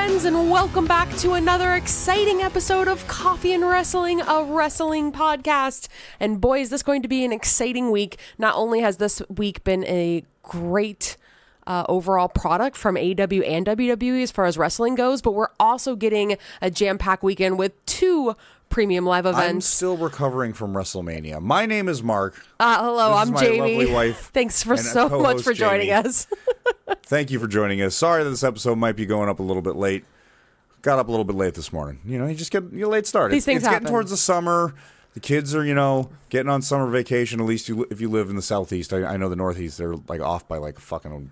friends, and welcome back to another exciting episode of Coffee and Wrestling, a wrestling podcast. And boy, is this going to be an exciting week. Not only has this week been a great overall product from AEW and WWE as far as wrestling goes, but we're also getting a jam-packed weekend with two premium live events. I'm still recovering from WrestleMania. My name is Mark. Hello, I'm Jamie. My lovely wife. Thanks so much for joining us. Thank you for joining us. Sorry that this episode might be going up a little bit late. Got up a little bit late this morning. You know, you just get a late start. These things happen. It's getting towards the summer. The kids are, getting on summer vacation. At least if you live in the Southeast. I know the Northeast, they're like off by like fucking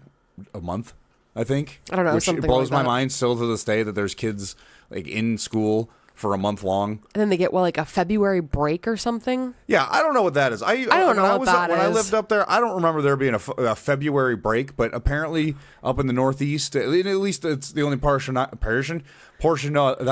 a month, I think. I don't know. Which blows my mind still to this day that there's kids like in school for a month long. And then they get, like a February break or something? Yeah, I don't know what that is. I don't know what that is. When I lived up there, I don't remember there being a February break, but apparently up in the Northeast, at least it's the only portion that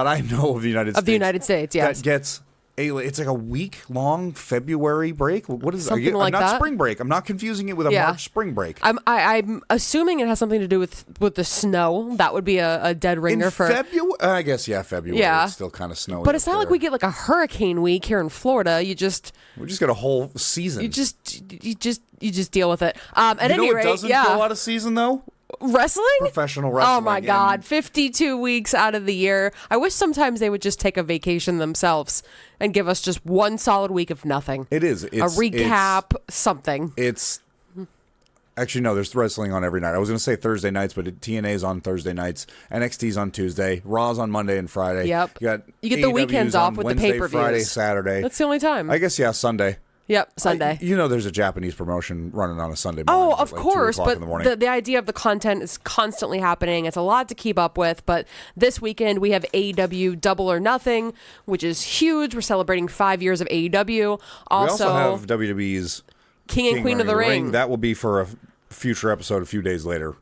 I know of the United States. Of the United States, yes. That gets it's like a week-long February break. What is something like not that? Spring break. I'm not confusing it with a March spring break. I'm assuming it has something to do with the snow. That would be a dead ringer for February. I guess February. Yeah, it's still kind of snowy. But it's not like we get like a hurricane week here in Florida. We just get a whole season. You just deal with it. At any rate, what doesn't go out of season though? Wrestling? Professional wrestling. Oh my God, 52 weeks out of the year. I wish sometimes they would just take a vacation themselves and give us just one solid week of nothing. It is. A recap, something. Actually, no, there's wrestling on every night. I was going to say Thursday nights, but TNA's on Thursday nights. NXT's on Tuesday. Raw's on Monday and Friday. Yep. You get the weekends off with Wednesday, the pay-per-views. Friday, Saturday. That's the only time. I guess, Sunday. Yep, Sunday. There's a Japanese promotion running on a Sunday morning. Oh, of course, but the idea of the content is constantly happening. It's a lot to keep up with, but this weekend we have AEW Double or Nothing, which is huge. We're celebrating 5 years of AEW. We also have WWE's King and Queen of the Ring. That will be for a future episode a few days later.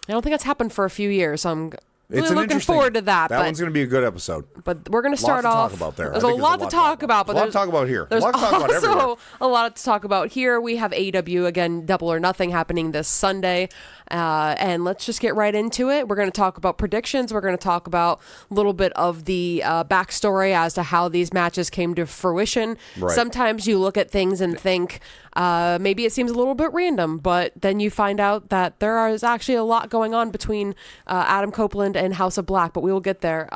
I don't think that's happened for a few years, so I'm It's looking forward to that. That one's going to be a good episode. But we're going to start off. There's a lot to talk about there. There's a lot to talk about. But there's a lot to talk about here. There's a lot to talk about everywhere. Also a lot to talk about here. We have AEW, again, Double or Nothing happening this Sunday. And let's just get right into it. We're going to talk about predictions. We're going to talk about a little bit of the backstory as to how these matches came to fruition. Right. Sometimes you look at things and think maybe it seems a little bit random, but then you find out that there is actually a lot going on between Adam Copeland and House of Black, but we will get there.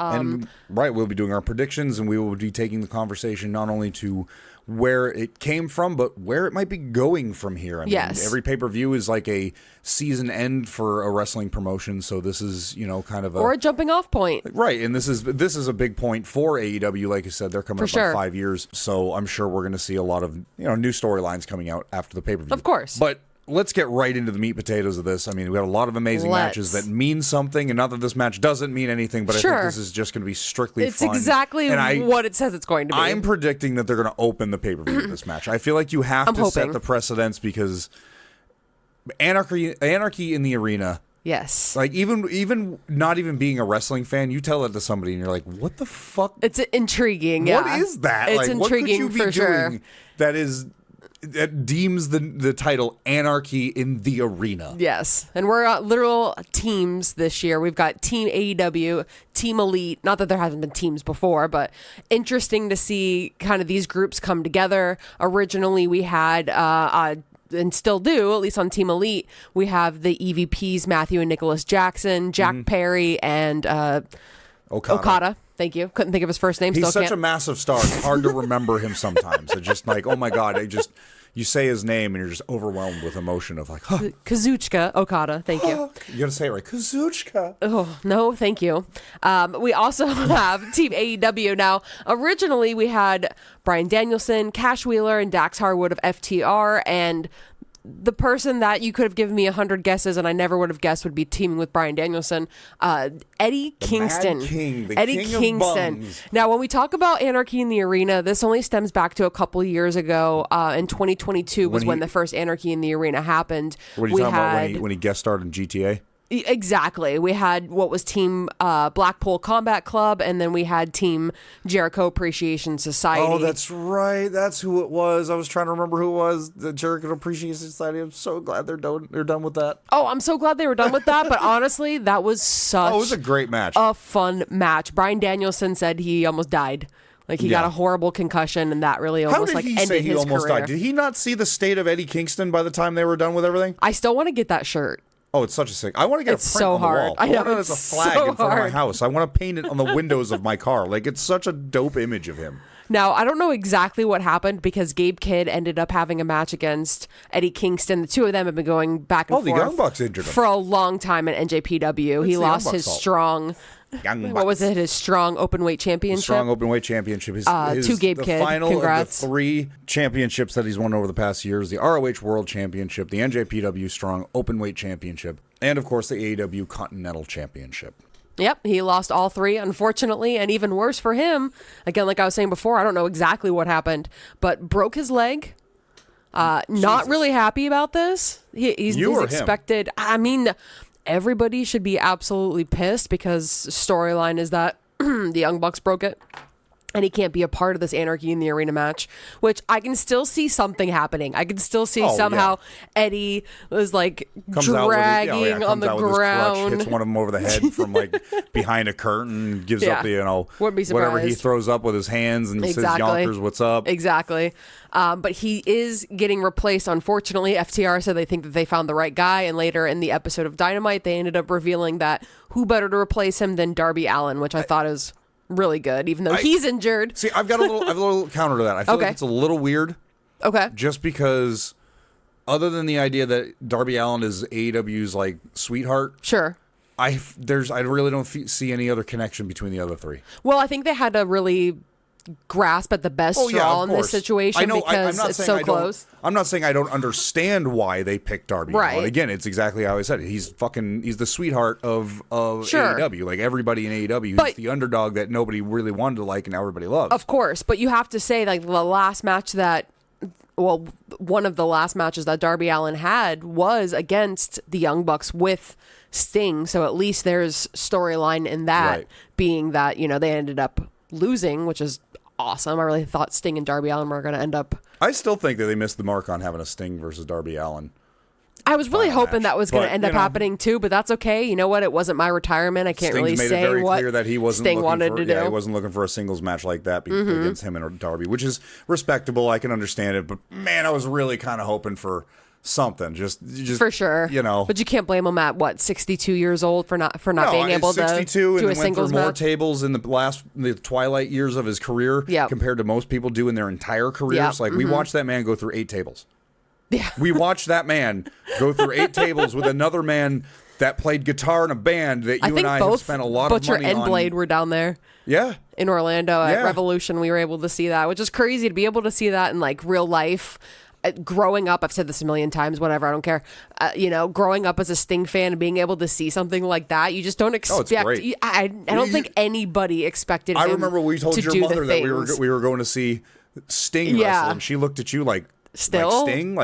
We'll be doing our predictions, and we will be taking the conversation not only to where it came from, but where it might be going from here. I mean, every pay-per-view is like a season end for a wrestling promotion, so this is, kind of or a jumping off point. Right, and this is a big point for AEW. Like I said, they're coming up on 5 years, so I'm sure we're going to see a lot of, new storylines coming out after the pay-per-view. Of course. But let's get right into the meat potatoes of this. I mean, we had a lot of amazing matches that mean something, and not that this match doesn't mean anything, but I think this is just going to be strictly fun. It's exactly what it says it's going to be. I'm predicting that they're going to open the pay-per-view with this match. I feel like you have to set the precedents because anarchy in the arena. Yes. Like, even not even being a wrestling fan, you tell it to somebody and you're like, what the fuck? It's intriguing, yeah. What is that? It's intriguing what could you be doing that deems the title Anarchy in the Arena? Yes. And we're literal teams this year. We've got Team AEW, Team Elite. Not that there hasn't been teams before, but interesting to see kind of these groups come together. Originally, we had and still do, at least on Team Elite, we have the EVPs, Matthew and Nicholas Jackson, Jack Perry, and Okada. Thank you. Couldn't think of his first name. He's such a massive star. It's hard to remember him sometimes. It's just like, oh my God, you say his name and you're just overwhelmed with emotion of like, Kazuchika Okada. Thank you. You got to say it right. Kazuchika. Oh, no, thank you. We also have Team AEW now. Originally, we had Bryan Danielson, Cash Wheeler, and Dax Harwood of FTR, and the person that you could have given me 100 guesses and I never would have guessed would be teaming with Bryan Danielson, Eddie Kingston. Eddie Kingston. Now, when we talk about Anarchy in the Arena, this only stems back to a couple years ago. In 2022 was when the first Anarchy in the Arena happened. What are you talking about when he guest starred in GTA? Exactly. We had what was Team Blackpool Combat Club, and then we had Team Jericho Appreciation Society. Oh, that's right. That's who it was. I was trying to remember who it was. The Jericho Appreciation Society. I'm so glad they're done with that. Oh, I'm so glad they were done with that. But honestly, that was such. Oh, it was a great match. A fun match. Bryan Danielson said he almost died. Like, he got a horrible concussion, and that really almost ended his career. How did he say he almost died? Did he not see the state of Eddie Kingston by the time they were done with everything? I still want to get that shirt. Oh, it's such a sick. I want to get a print on the wall. I want it as a flag in front of my house. I want to paint it on the windows of my car. Like, it's such a dope image of him. Now, I don't know exactly what happened because Gabe Kidd ended up having a match against Eddie Kingston. The two of them have been going back and forth. The Young Bucks injured him for a long time in NJPW. He lost his strong. What was it? His strong openweight championship. Strong openweight championship. To Gabe Kidd. Final Congrats. of the 3 championships that he's won over the past years: the ROH World Championship, the NJPW Strong Openweight Championship, and of course the AEW Continental Championship. Yep, he lost all 3, unfortunately, and even worse for him. Again, like I was saying before, I don't know exactly what happened, but broke his leg. Not really happy about this. He's expected. Him? I mean, everybody should be absolutely pissed because storyline is that the Young Bucks broke it. And he can't be a part of this Anarchy in the Arena match, which I can still see something happening. I can still see somehow Eddie was like dragging on the ground. Hits one of them over the head from like behind a curtain, gives up the, wouldn't be surprised. Whatever he throws up with his hands and says, Yonkers, what's up? Exactly. But he is getting replaced. Unfortunately, FTR said they think that they found the right guy. And later in the episode of Dynamite, they ended up revealing that who better to replace him than Darby Allin, which I thought is really good, even though he's injured. See, I've got a little counter to that. I feel like it's a little weird. Okay. Just because, other than the idea that Darby Allin is AEW's like sweetheart. Sure. I really don't see any other connection between the other 3. Well, I think they had to really grasp at the best straw in this situation because it's so close. I'm not saying I don't understand why they picked Darby. Right. Again, it's exactly how I said it. He's the sweetheart of AEW. Like everybody in AEW, he's the underdog that nobody really wanted to like and now everybody loves. Of course, but you have to say like the last match one of the last matches that Darby Allin had was against the Young Bucks with Sting. So at least there's storyline in that, being that, they ended up losing, which is awesome. I really thought Sting and Darby Allin were going to end up. I still think that they missed the mark on having a Sting versus Darby Allin. I was really hoping that was going to end up happening too, but that's okay. You know what? It wasn't my retirement. I can't really say what Sting wanted to do. Sting's made it very clear that he wasn't looking for a singles match like that against him and Darby, which is respectable. I can understand it, but man, I was really kind of hoping for something, just for sure, But you can't blame him at 62 years old for not being able to 62 do a singles match. More tables in the twilight years of his career compared to most people do in their entire careers. Like we watched that man go through 8 tables. Yeah, we watched that man go through 8 tables with another man that played guitar in a band that you and I have spent a lot of money on. Butcher and Blade were down there. Yeah. In Orlando at Revolution, we were able to see that, which is crazy to be able to see that in like real life. Growing up, I've said this a million times, whatever, I don't care. Growing up as a Sting fan and being able to see something like that, you just don't expect. I don't think anybody expected him. I remember we told your mother that we were going to see Sting wrestle, and she looked at you like, still? Like Sting?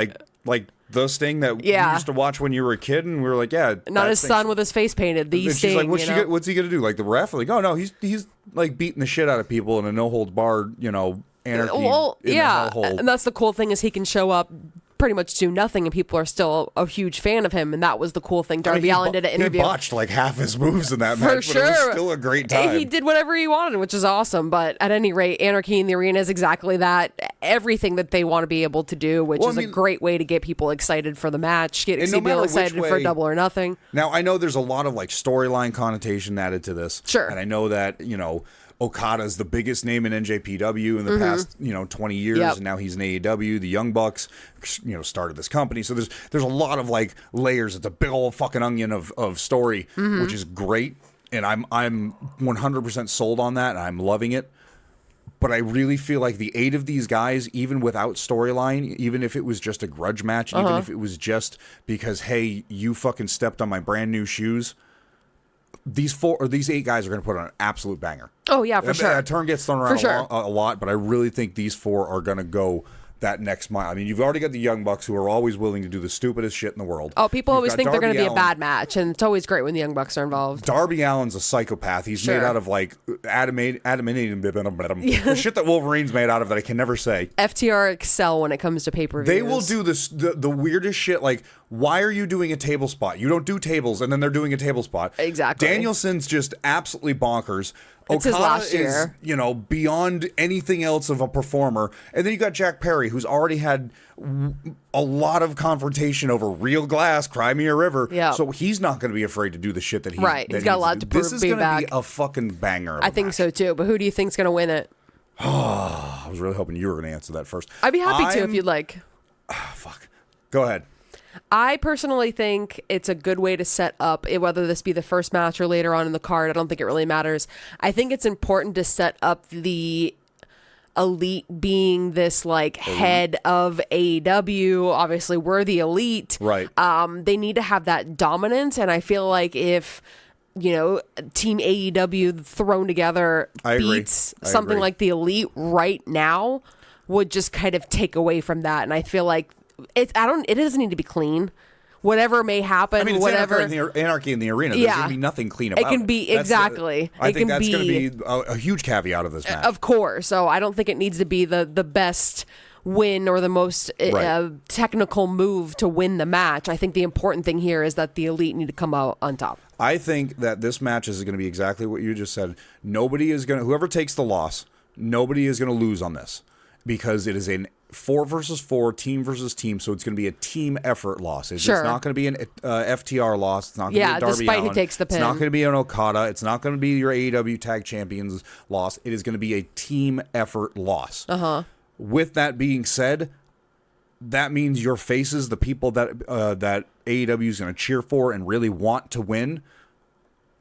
Like the Sting that you used to watch when you were a kid? And we were like, yeah. Not his son with his face painted, the Sting. She's like, what's he going to do? Like the ref? Like, oh, no, he's like beating the shit out of people in a no-holds-barred, anarchy in the hellhole. And that's the cool thing is he can show up pretty much do nothing and people are still a huge fan of him, and that was the cool thing. Darby Allin did an interview. He botched like half his moves in that match, but it was still a great time. He did whatever he wanted, which is awesome. But at any rate, Anarchy in the Arena is exactly that. Everything that they want to be able to do, which is a great way to get people excited for the match, get people excited for Double or Nothing. Now, I know there's a lot of like storyline connotation added to this. Sure. And I know that, Okada's the biggest name in NJPW in the past, 20 years, and now he's in AEW. The Young Bucks, started this company. So there's a lot of like layers. It's a big old fucking onion of story, which is great, and I'm 100% sold on that, and I'm loving it. But I really feel like the 8 of these guys, even without storyline, even if it was just a grudge match, even if it was just because, hey, you fucking stepped on my brand new shoes, these 8 guys are going to put on an absolute banger. Oh, yeah, for sure. That term gets thrown around a lot, but I really think these 4 are going to go that next mile. I mean, you've already got the Young Bucks, who are always willing to do the stupidest shit in the world. Oh, people always think they're going to be Darby a bad match, and it's always great when the Young Bucks are involved. Darby Allin's a psychopath. He's made out of like adamantium, the shit that Wolverine's made out of that I can never say. FTR excel when it comes to pay-per-views. They will do this the weirdest shit. Like, why are you doing a table spot? You don't do tables, and then they're doing a table spot. Exactly. Danielson's just absolutely bonkers. It's Okada his last year. is, beyond anything else of a performer. And then you got Jack Perry, who's already had a lot of confrontation over Real Glass, Cry Me a River. Yeah. So he's not going to be afraid to do the shit that he's right. He's got a lot to prove. This is going to be a fucking banger. I think so too. But who do you think's going to win it? I was really hoping you were going to answer that first. I'd be happy to if you'd like. Fuck. Go ahead. I personally think it's a good way to set up, whether this be the first match or later on in the card. I don't think it really matters. I think it's important to set up the Elite being this like head of AEW. Obviously, we're the Elite. Right. They need to have that dominance, and I feel like if Team AEW thrown together beats something like the Elite right now, would just kind of take away from that. And I feel like it doesn't need to be clean. Whatever may happen, I mean, it's whatever anarchy in the arena. There's going to be nothing clean about it. It can be exactly. I think that's going to be a huge caveat of this match. Of course. So I don't think it needs to be the best win or the most technical move to win the match. I think the important thing here is that the Elite need to come out on top. I think that this match is going to be exactly what you just said. Whoever takes the loss, nobody is going to lose on this, because it is a 4 versus 4, team versus team, so it's going to be a team effort loss. It's not going to be an FTR loss. It's not going to be a Darby despite Allin. who takes the pin. It's not going to be an Okada. It's not going to be your AEW Tag Champions loss. It is going to be a team effort loss. With that being said, that means your faces, the people that AEW is going to cheer for and really want to win,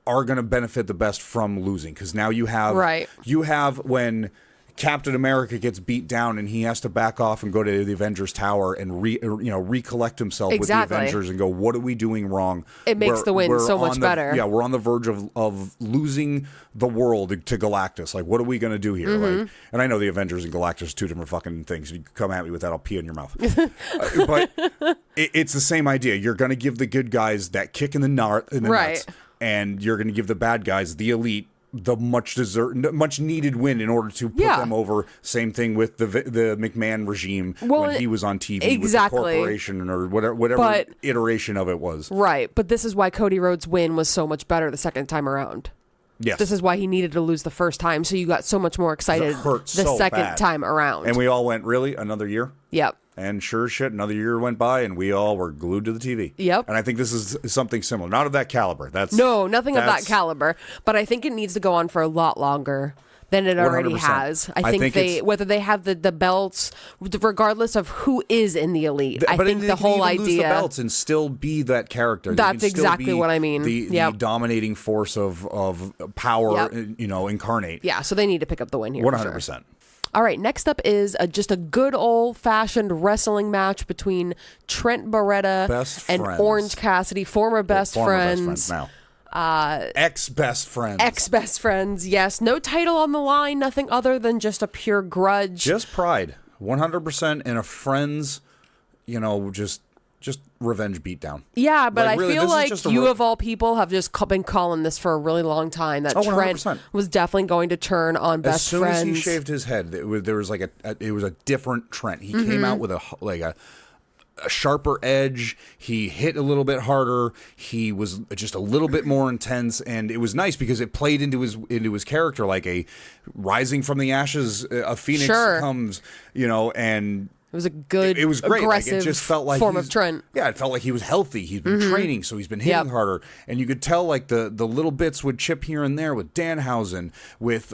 are going to benefit the best from losing, because now you have when Captain America gets beat down and he has to back off and go to the Avengers Tower and recollect himself with the Avengers and go, what are we doing wrong? It makes the win so much better. Yeah, we're on the verge of losing the world to Galactus. Like, what are we going to do here? Like, and I know the Avengers and Galactus are two different fucking things. If you come at me with that, I'll pee in your mouth. But it's the same idea. You're going to give the good guys that kick in the nuts, and you're going to give the bad guys, the Elite, the much needed win in order to put them over. Same thing with the McMahon regime when he was on TV with the corporation or whatever iteration of it was. Right, but this is why Cody Rhodes' win was so much better the second time around. Yes. This is why he needed to lose the first time, so you got so much more excited the second time around. And we all went, really? Another year? Yep. And sure as shit, another year went by, and we all were glued to the TV. Yep. And I think this is something similar. Not of that caliber. Nothing of that caliber. But I think it needs to go on for a lot longer than it already 100%. has. I think whether they have the belts, regardless of who is in the Elite, I think the whole idea lose the belts and still be that character. That's exactly what I mean. The dominating force of power, incarnate. Yeah. So they need to pick up the win here. 100%. Sure. All right, next up is just a good old-fashioned wrestling match between Trent Barretta and Orange Cassidy, former best friends now. Ex-best friends. Ex-best friends, yes. No title on the line, nothing other than just a pure grudge. Just pride, 100%, and a friends, just revenge beatdown. Yeah, but I feel like you of all people have just been calling this for a really long time. That Trent 100%. was definitely going to turn on best friends. As soon as he shaved his head, it was a different Trent. He came out with a sharper edge. He hit a little bit harder. He was just a little bit more intense, and it was nice because it played into his character, like a rising from the ashes, a phoenix comes, and. It was a good, it was great. Aggressive it just felt like form of Trent. Yeah, it felt like he was healthy. He'd been training, so he's been hitting harder. And you could tell like the little bits would chip here and there with Danhausen, with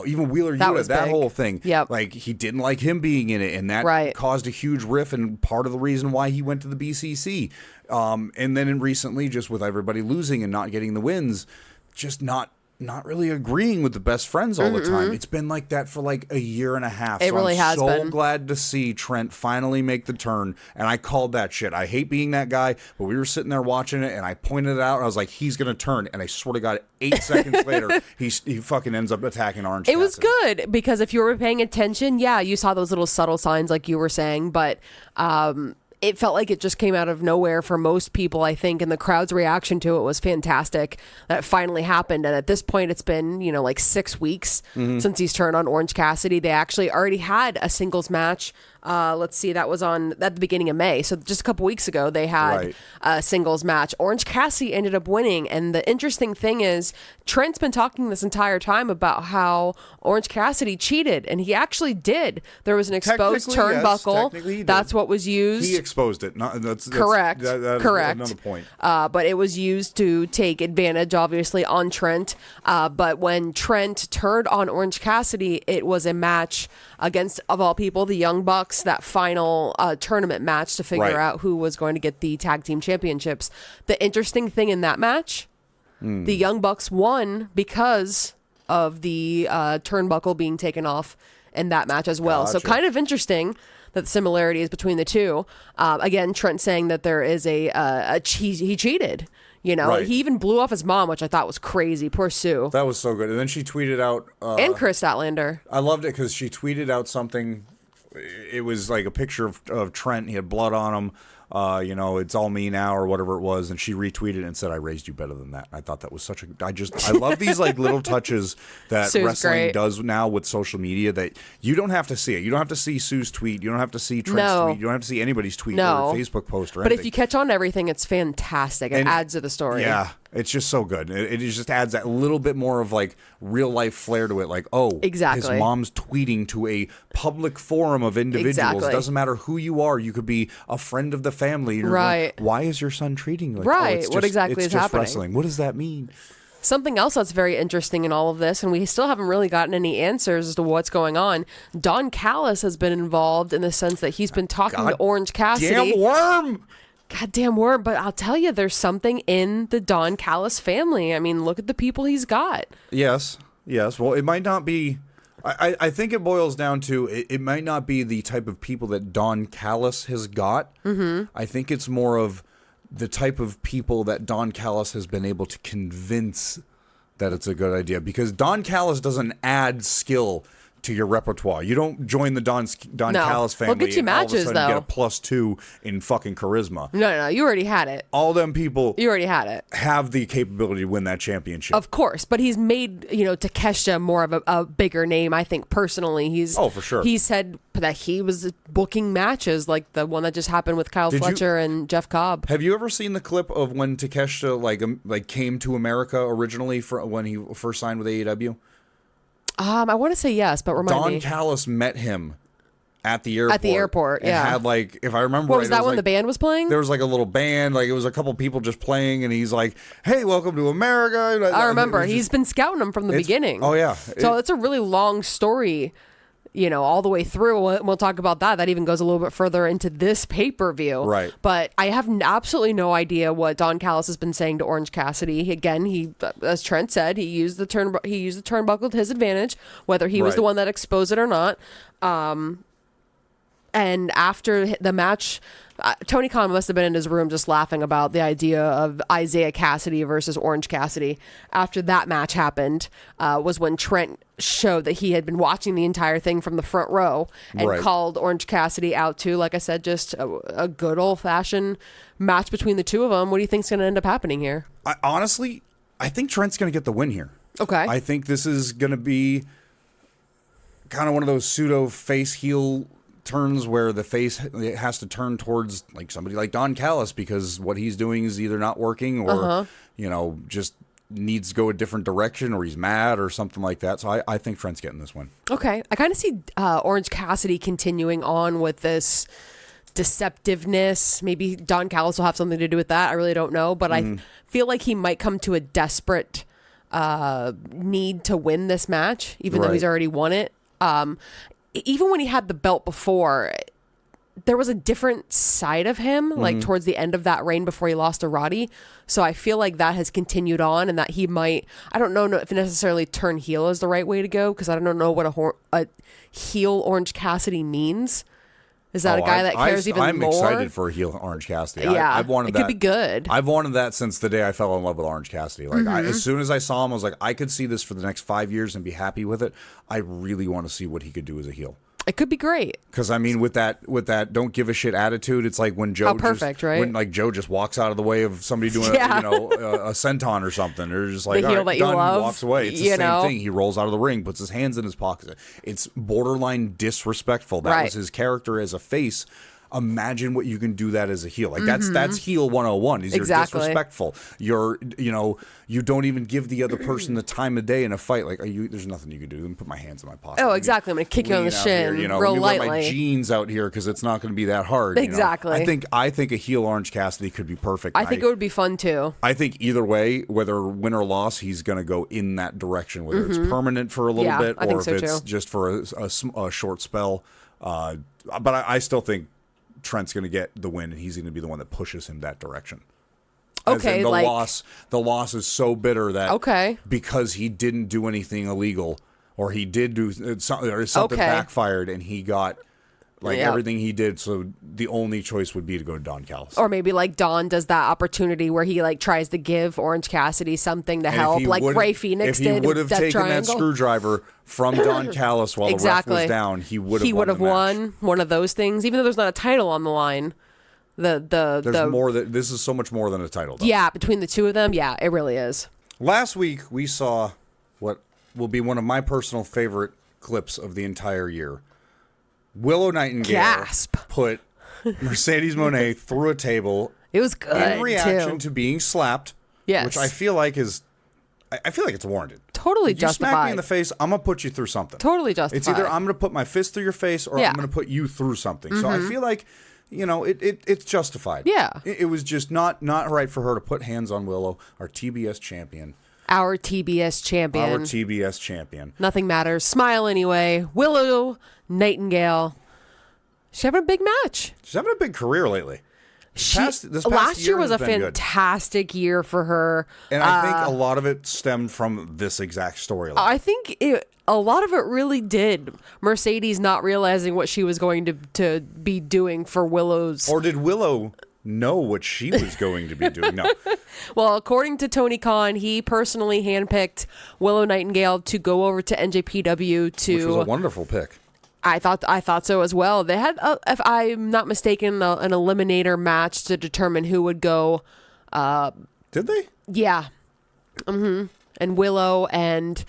even Wheeler Yuta, that whole thing. Yep. Like he didn't like him being in it, and that caused a huge riff and part of the reason why he went to the BCC. And then recently, just with everybody losing and not getting the wins, just not not really agreeing with the best friends all the time. It's been like that for like a year and a half. It really has been. I'm so glad to see Trent finally make the turn, and I called that shit. I hate being that guy, but we were sitting there watching it, and I pointed it out, and I was like, he's going to turn, and I swear to God, 8 seconds later, he fucking ends up attacking Orange Cassidy. It was good, because if you were paying attention, yeah, you saw those little subtle signs like you were saying, but it felt like it just came out of nowhere for most people, I think, and the crowd's reaction to it was fantastic. That finally happened, and at this point, it's been, like 6 weeks since he's turned on Orange Cassidy. They actually already had a singles match. Let's see, that was at the beginning of May. So just a couple weeks ago, they had a singles match. Orange Cassidy ended up winning. And the interesting thing is, Trent's been talking this entire time about how Orange Cassidy cheated. And he actually did. There was an exposed turnbuckle. Yes, that's what was used. He exposed it. Correct. Correct. Another point. But it was used to take advantage, obviously, on Trent. But when Trent turned on Orange Cassidy, it was a match against, of all people, the Young Bucks, that final tournament match to figure out who was going to get the tag team championships. The interesting thing in that match, the Young Bucks won because of the turnbuckle being taken off in that match as well. Gotcha. So kind of interesting that the similarity is between the two. Again, Trent saying that there is he cheated. He even blew off his mom, which I thought was crazy. Poor Sue. That was so good. And then she tweeted out... and Chris Statlander. I loved it because she tweeted out something. It was like a picture of Trent. He had blood on him. It's all me now or whatever it was. And she retweeted and said, I raised you better than that. I thought that was I love these like little touches that Sue's wrestling great. does now with social media that you don't have to see it. You don't have to see Sue's tweet. You don't have to see Trent's tweet. You don't have to see anybody's tweet or Facebook post or anything. But if you catch on to everything, it's fantastic. It adds to the story. Yeah. It's just so good. It just adds that little bit more of like real life flair to it. Like, exactly. His mom's tweeting to a public forum of individuals. Exactly. It doesn't matter who you are. You could be a friend of the family. And right. Going, why is your son treating you like right? What exactly is happening? Wrestling. What does that mean? Something else that's very interesting in all of this, and we still haven't really gotten any answers as to what's going on. Don Callis has been involved in the sense that he's been talking to Orange Cassidy. Damn worm! Goddamn word, but I'll tell you, there's something in the Don Callis family. I mean, look at the people he's got. Yes. Well, it might not be... I think it boils down to, it might not be the type of people that Don Callis has got. Mm-hmm. I think it's more of the type of people that Don Callis has been able to convince that it's a good idea. Because Don Callis doesn't add skill to your repertoire. You don't join the Don Callis family. We'll get you matches, and all of a sudden get a +2 in fucking charisma. No, you already had it. All them people. You already had it. Have the capability to win that championship. Of course, but he's made Takeshita more of a bigger name. I think personally, for sure. He said that he was booking matches like the one that just happened with Kyle Fletcher and Jeff Cobb. Have you ever seen the clip of when Takeshita like came to America originally when he first signed with AEW? I want to say yes, but remind me. Don Callis met him at the airport. At the airport, and had if I remember what was that when the band was playing? There was like a little band, it was a couple people just playing, and he's like, "Hey, welcome to America." I remember. He's been scouting them from the beginning. Oh yeah. So it's a really long story. All the way through. We'll talk about that. That even goes a little bit further into this pay-per-view. Right. But I have absolutely no idea what Don Callis has been saying to Orange Cassidy. Again, he, as Trent said, he used the turnbuckle to his advantage, whether he was the one that exposed it or not. And after the match, Tony Khan must have been in his room just laughing about the idea of Isaiah Cassidy versus Orange Cassidy. After that match happened, was when Trent showed that he had been watching the entire thing from the front row and called Orange Cassidy out to, like I said, just a good old-fashioned match between the two of them. What do you think's going to end up happening here? Honestly, I think Trent's going to get the win here. Okay. I think this is going to be kind of one of those pseudo face-heel turns where the face has to turn towards somebody like Don Callis because what he's doing is either not working or just needs to go a different direction or he's mad or something like that. So I think Trent's getting this one. Okay. I kind of see Orange Cassidy continuing on with this deceptiveness. Maybe Don Callis will have something to do with that. I really don't know, but I feel like he might come to a desperate need to win this match, even though he's already won it. Even when he had the belt before, there was a different side of him, like towards the end of that reign before he lost to Roddy. So I feel like that has continued on, and that he might, I don't know if necessarily turn heel is the right way to go, because I don't know what a heel Orange Cassidy means. Is that a guy that cares even I'm more? I'm excited for a heel Orange Cassidy. Yeah, I've wanted it that. could be good. I've wanted that since the day I fell in love with Orange Cassidy. Like as soon as I saw him, I was like, I could see this for the next 5 years and be happy with it. I really want to see what he could do as a heel. It could be great. Because I mean, with that don't give a shit attitude, it's like when Joe right? When like Joe just walks out of the way of somebody doing a senton or something, or just like the heel that you love, walks away. It's the same thing. He rolls out of the ring, puts his hands in his pocket. It's borderline disrespectful. That was his character as a face. Imagine what you can do that as a heel. Like that's heel 101. Is you're disrespectful. You don't even give the other person the time of day in a fight. Like there's nothing you can do. Let me put my hands in my pocket. Oh, exactly. I'm going to kick you on the shin real lightly. Wear my jeans out here because it's not going to be that hard. Exactly. I think a heel Orange Cassidy could be perfect. I think it would be fun too. I think either way, whether win or loss, he's going to go in that direction. Whether it's permanent for a little bit or if it's just for a short spell. But I still think Trent's going to get the win, and he's going to be the one that pushes him that direction. Okay, the loss is so bitter that because he didn't do anything illegal, or he did do something, or something backfired, and he got everything he did. So the only choice would be to go to Don Callis, or maybe like Don does that opportunity where he like tries to give Orange Cassidy something to help, like Ray Phoenix did. If he would have taken that screwdriver from Don Callis while the ref was down, he would have won one of those things, even though there's not a title on the line. There's more that this is so much more than a title, though. Yeah, between the two of them, yeah, it really is. Last week we saw what will be one of my personal favorite clips of the entire year. Willow Nightingale put Mercedes Moné through a table. It was good in reaction to being slapped. Yes, which I feel like it's warranted. Totally justified. You smack me in the face, I'm gonna put you through something. Totally justified. It's either I'm gonna put my fist through your face or I'm gonna put you through something. So I feel like it's justified. Yeah, it was just not right for her to put hands on Willow, our TBS champion. Our TBS champion. Our TBS champion. Nothing matters. Smile anyway. Willow Nightingale. She's having a big match. She's having a big career lately. Last year was a fantastic year for her. And I think a lot of it stemmed from this exact storyline. I think a lot of it really did. Mercedes not realizing what she was going to be doing for Willow's. Or did Willow know what she was going to be doing? No. Well, according to Tony Khan, he personally handpicked Willow Nightingale to go over to NJPW to. Which was a wonderful pick. I thought so as well. They had, if I'm not mistaken, an eliminator match to determine who would go. Did they? Yeah. And Willow and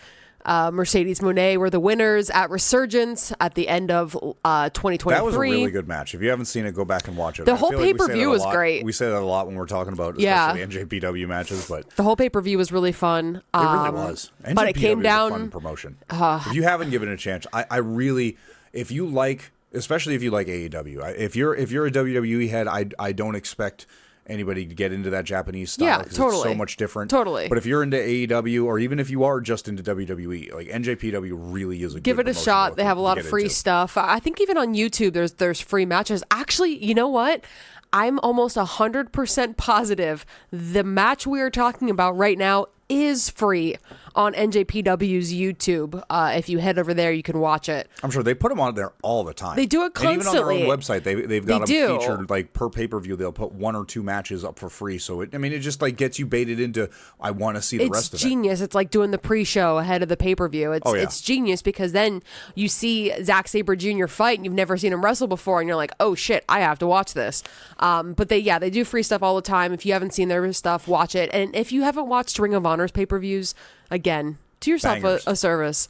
Mercedes Moné were the winners at Resurgence at the end of 2023. That was a really good match. If you haven't seen it, go back and watch it. The whole pay-per-view was great. We say that a lot when we're talking about especially NJPW matches, but the whole pay-per-view was really fun. It really was. NJPW but it came down. Is a fun promotion. If you haven't given it a chance, I really, if you like, especially if you like AEW, if you're a WWE head, I don't expect anybody to get into that Japanese style because it's so much different. Totally. But if you're into AEW, or even if you are just into WWE, like NJPW really is a give it a shot. They have a lot of free stuff. I think even on YouTube there's free matches. Actually, you know what? I'm almost 100% positive the match we are talking about right now is free on NJPW's YouTube. If you head over there, you can watch it. I'm sure they put them on there all the time. They do it constantly. And even on their own website, they've got them featured like per pay-per-view. They'll put 1 or 2 matches up for free. So it just like gets you baited into, I want to see the rest of it. It's genius. It's like doing the pre-show ahead of the pay-per-view. It's genius because then you see Zack Sabre Jr. fight and you've never seen him wrestle before and you're like, oh shit, I have to watch this. But they do free stuff all the time. If you haven't seen their stuff, watch it. And if you haven't watched Ring of Honor's pay-per-views, again, do yourself a service.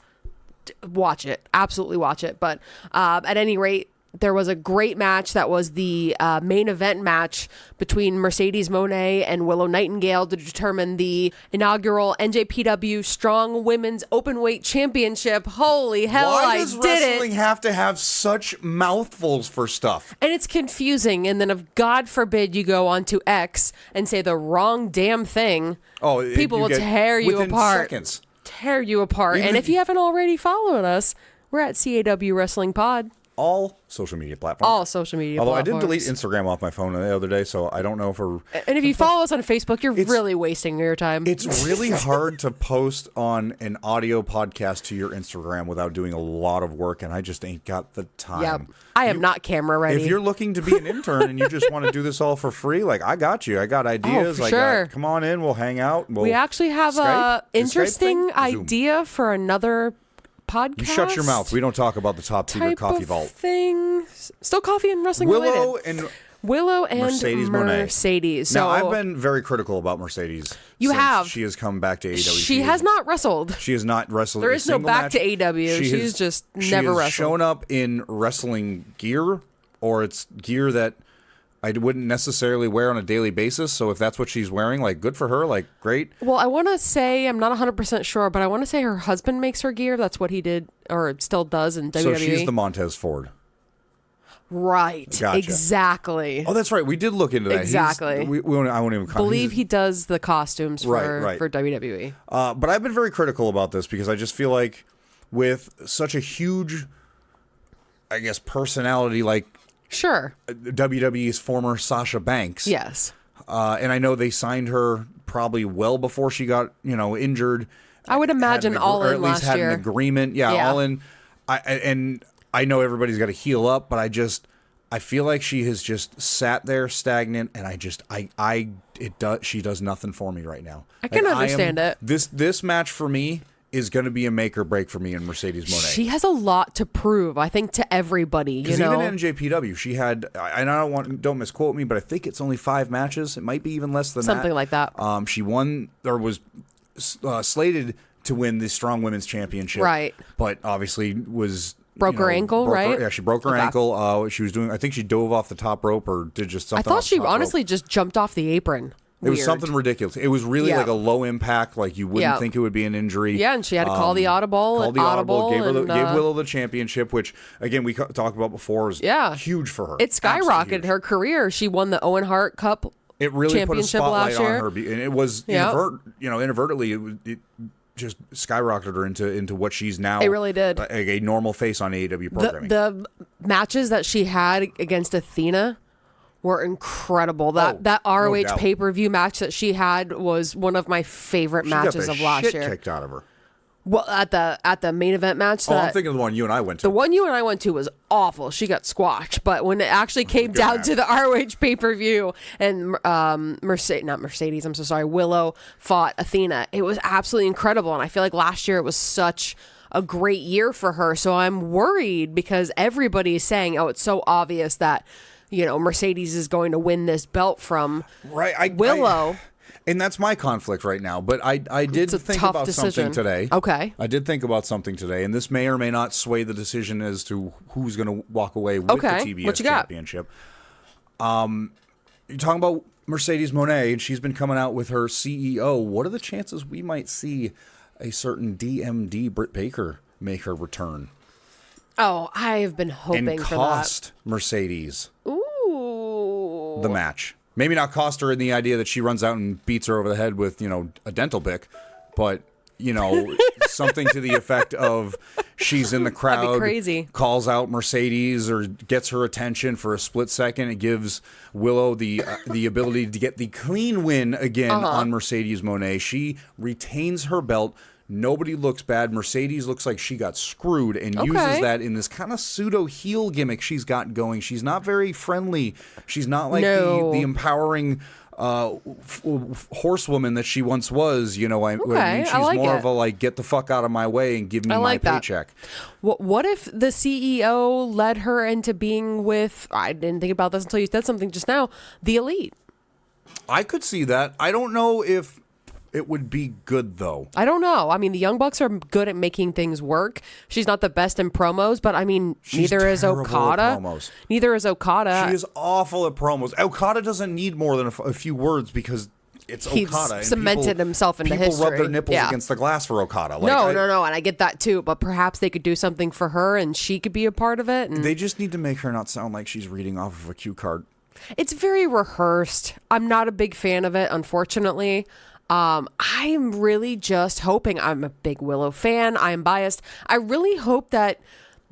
Watch it. Absolutely watch it. But at any rate, there was a great match that was the main event match between Mercedes Moné and Willow Nightingale to determine the inaugural NJPW Strong Women's Openweight Championship. Holy hell, I did it. Why does wrestling have to have such mouthfuls for stuff? And it's confusing. And then if God forbid you go onto X and say the wrong damn thing, people will tear you apart. Seconds. Tear you apart. And if you haven't already followed us, we're at CAW Wrestling Pod. all social media platforms. All social media Although platforms. I did delete Instagram off my phone the other day, so I don't know if we're... And if you follow us on Facebook, you're really wasting your time. It's really hard to post on an audio podcast to your Instagram without doing a lot of work, and I just ain't got the time. Yep. I am not camera ready. If you're looking to be an intern and you just want to do this all for free, like, I got you. I got ideas. For sure. Come on in. We'll hang out. We actually have an interesting Zoom. idea for another podcast. You shut your mouth. We don't talk about the top secret coffee vault thing. Still coffee and wrestling Willow related. and Mercedes Moné. Mercedes. Now, I've been very critical about Mercedes. You since have. She has come back to AEW. She has not wrestled. She has not wrestled. There is no back to AEW. She's just never wrestled. Shown up in wrestling gear, or it's gear that I wouldn't necessarily wear on a daily basis. So if that's what she's wearing, like, good for her. Like, great. Well, I want to say, I'm not 100% sure, but I want to say her husband makes her gear. That's what he did, or still does in WWE. So she's the Montez Ford. Right. Gotcha. Exactly. Oh, that's right. We did look into that. Exactly. I won't even believe he does the costumes for WWE. But I've been very critical about this because I just feel like with such a huge, I guess, personality like WWE's former Sasha Banks. Yes. And I know they signed her probably well before she got, injured. I would imagine all in last year. Or at least had an agreement. Yeah, all in. I know everybody's got to heal up, but I feel like she has just sat there stagnant, and she does nothing for me right now. I can understand it. This match for me is going to be a make or break for me in Mercedes Moné. She has a lot to prove, I think, to everybody. You know, even in NJPW, she had, and don't misquote me, but I think it's only 5 matches. It might be even less than something like that. She won or was slated to win the Strong Women's Championship, right? But obviously was. Broke her ankle, right? Yeah, she broke her ankle. She was doing, I think she dove off the top rope or did just something. I thought she honestly just jumped off the apron. It was something ridiculous. It was really like a low impact, like you wouldn't think it would be an injury. Yeah, and she had to call the audible. Gave Willow the championship, which, again, we talked about before, is huge for her. It skyrocketed her career. She won the Owen Hart Cup It really put a championship spotlight last year. on her. And it was, inadvertently, it just skyrocketed her into what she's now. It really did. A normal face on AEW programming. The matches that she had against Athena were incredible. That ROH pay-per-view match that she had was one of my favorite matches of last year. She got the shit kicked out of her. Well, at the main event match. I'm thinking of the one you and I went to. The one you and I went to was awful. She got squashed. But when it actually came down to the ROH pay-per-view and Willow fought Athena, it was absolutely incredible. And I feel like last year it was such a great year for her. So I'm worried because everybody is saying, oh, it's so obvious that, Mercedes is going to win this belt from Willow. And that's my conflict right now. But I did think about something today. Okay. I did think about something today, and this may or may not sway the decision as to who's going to walk away with the TBS championship. You're talking about Mercedes Moné, and she's been coming out with her CEO. What are the chances we might see a certain DMD Britt Baker make her return? Oh, I have been hoping and for that. cost Mercedes the match. Maybe not cost her in the idea that she runs out and beats her over the head with, a dental pick, but, something to the effect of she's in the crowd, that'd be crazy. Calls out Mercedes or gets her attention for a split second. It gives Willow the ability to get the clean win again on Mercedes Moné. She retains her belt. Nobody looks bad. Mercedes looks like she got screwed and uses that in this kind of pseudo heel gimmick she's got going. She's not very friendly. She's not like the empowering horsewoman that she once was. She's more of a get the fuck out of my way and give me my paycheck. What if the CEO led her into being with? I didn't think about this until you said something just now. The Elite. I could see that. I don't know if it would be good, though. I don't know. I mean, the Young Bucks are good at making things work. She's not the best in promos, but I mean, neither is Okada. Neither is Okada. She is awful at promos. Okada doesn't need more than a few words because it's Okada. He's cemented himself into history. People rub their nipples against the glass for Okada. No, and I get that too. But perhaps they could do something for her, and she could be a part of it. And they just need to make her not sound like she's reading off of a cue card. It's very rehearsed. I'm not a big fan of it, unfortunately. I'm really just hoping. I'm a big Willow fan. I am biased. I really hope that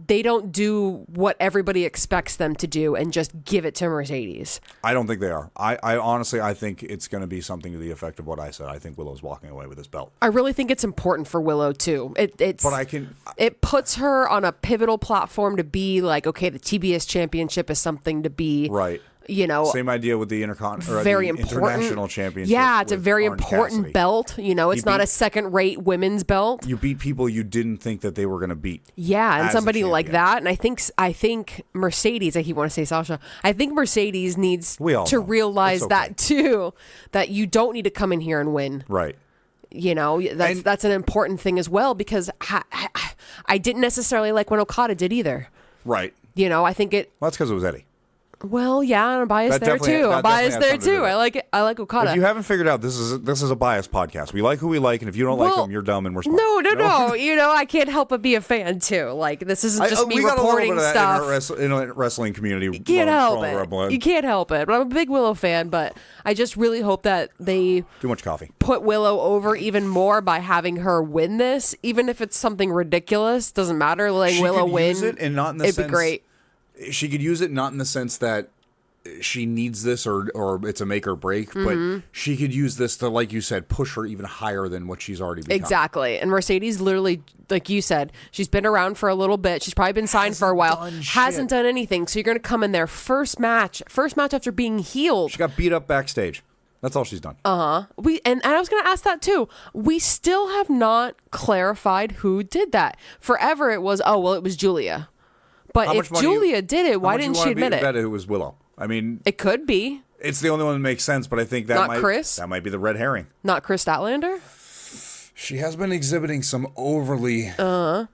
they don't do what everybody expects them to do and just give it to Mercedes. I don't think they are. I honestly, I think it's going to be something to the effect of what I said. I think Willow's walking away with this belt. I really think it's important for Willow too. It puts her on a pivotal platform to be like, okay, the TBS championship is something to be right. Same idea with the international championship. Yeah, it's a very Orange important Cassidy. belt. It's not a second-rate women's belt. You beat people you didn't think that they were going to beat. Yeah, and somebody like that. And I think Mercedes, I keep wanting to say Sasha, I think Mercedes needs to realize that too, that you don't need to come in here and win. Right. That's an important thing as well, because I didn't necessarily like when Okada did either. Right. I think it... Well, that's because it was Eddie. Well, yeah, I'm biased there too. I'm biased there too. I like it. I like Okada. If you haven't figured out, this is a biased podcast. We like who we like, and if you don't like them, you're dumb and we're smart. No. I can't help but be a fan too. Like, this isn't just me reporting stuff. In a wrestling community, you can't help it. You can't help it. But I'm a big Willow fan. But I just really hope that they too much coffee put Willow over even more by having her win this, even if it's something ridiculous. Doesn't matter. Letting Willow win, use it and not in the it'd be great. She could use it not in the sense that she needs this or it's a make or break, but she could use this to, like you said, push her even higher than what she's already become. Exactly. And Mercedes literally, like you said, she's been around for a little bit. She's probably been signed for a while. Hasn't done anything. So you're going to come in there first match after being healed. She got beat up backstage. That's all she's done. And I was going to ask that too. We still have not clarified who did that. Forever it was, it was Julia. But if Julia did it, why didn't she admit it? Bet it was Willow. I mean, it could be. It's the only one that makes sense, but I think that might be the red herring. Not Chris Statlander? She has been exhibiting some overly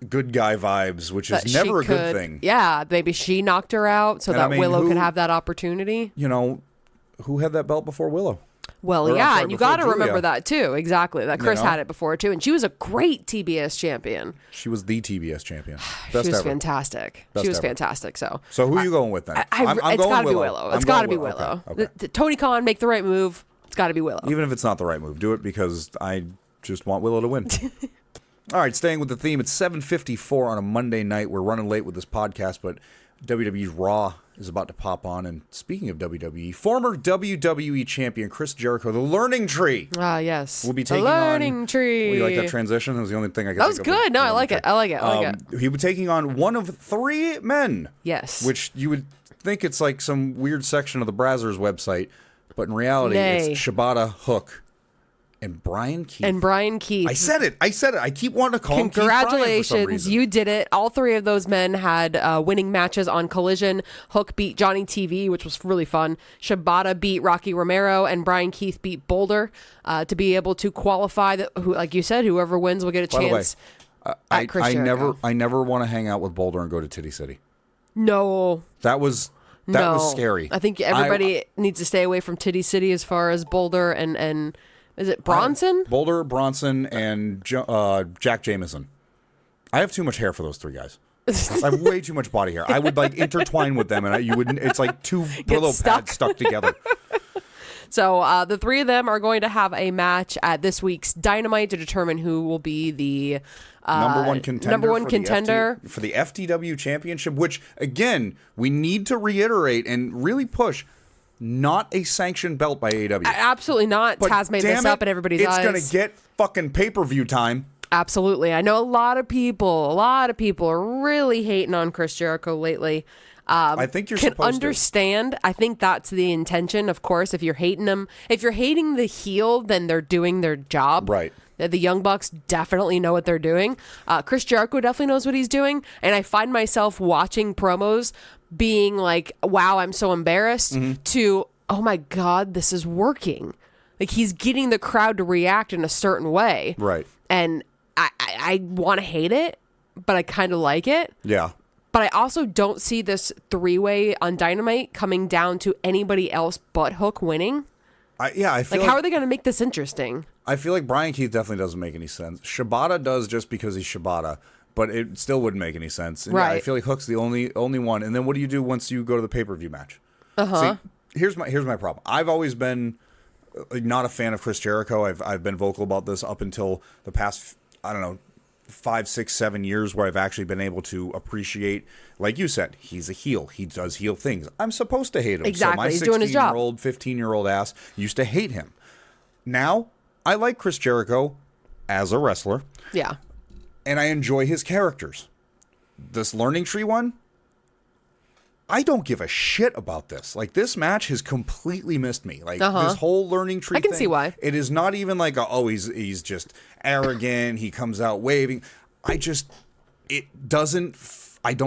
good guy vibes, which is never a good thing. Yeah, maybe she knocked her out so that Willow could have that opportunity. Who had that belt before Willow? Well, and you got to remember that too. Exactly. That Chris had it before too. And she was a great TBS champion. She was the TBS champion. She was fantastic. Fantastic. So who are you going with then? It's got to be Willow. It's got to be Willow. Okay. Tony Khan, make the right move. It's got to be Willow. Even if it's not the right move, do it because I just want Willow to win. All right, staying with the theme, it's 7:54 on a Monday night. We're running late with this podcast, but WWE's Raw is about to pop on. And speaking of WWE, former WWE champion Chris Jericho, the Learning Tree. Yes. Will be taking the Learning Tree. You like that transition? That was the only thing I could think of. That was good. No, I like it. I like it. He'll be taking on one of three men. Yes. Which you would think it's like some weird section of the Brazzers website, but in reality, it's Shibata, Hook, and Brian Keith. I said it. I keep wanting to call him Keith Bryan for some reason. Congratulations. You did it. All three of those men had winning matches on Collision. Hook beat Johnny TV, which was really fun. Shibata beat Rocky Romero, and Brian Keith beat Boulder to be able to qualify. Like you said, whoever wins will get a chance at Chris Jericho. I never want to hang out with Boulder and go to Titty City. No. That was scary. I think everybody needs to stay away from Titty City as far as Boulder and is it Bronson? Boulder, Bronson, and Jack Jameson. I have too much hair for those three guys. I have way too much body hair. I would intertwine with them, and you wouldn't. It's like two Brillo pads stuck together. So the three of them are going to have a match at this week's Dynamite to determine who will be the number one contender for the FTW Championship. Which again, we need to reiterate and really push. Not a sanctioned belt by AEW. Absolutely not. But Taz made this up in everybody's eyes. It's going to get fucking pay-per-view time. Absolutely. I know a lot of people are really hating on Chris Jericho lately. I think you're can supposed understand. I think that's the intention, of course. If you're hating them, if you're hating the heel, then they're doing their job. Right. The Young Bucks definitely know what they're doing. Chris Jericho definitely knows what he's doing. And I find myself watching promos being like, wow, I'm so embarrassed, to, oh my God, this is working. Like, he's getting the crowd to react in a certain way. Right. And I want to hate it, but I kind of like it. Yeah. But I also don't see this three-way on Dynamite coming down to anybody else but Hook winning. I feel how are they going to make this interesting? I feel like Brian Keith definitely doesn't make any sense. Shibata does just because he's Shibata, but it still wouldn't make any sense. And right. I feel like Hook's the only one. And then what do you do once you go to the pay-per-view match? See, here's my problem. I've always been not a fan of Chris Jericho. I've been vocal about this up until the past, 5, 6, 7 years where I've actually been able to appreciate, like you said, he's a heel. He does heel things. I'm supposed to hate him. Exactly. So my He's doing his job. 16-year-old, 15-year-old ass used to hate him. Now, I like Chris Jericho as a wrestler. Yeah. And I enjoy his characters. This Learning Tree one, I don't give a shit about this. Like, this match has completely missed me. Like, this whole Learning Tree I can thing, see why. It is not even like, he's just arrogant. He comes out waving. I don't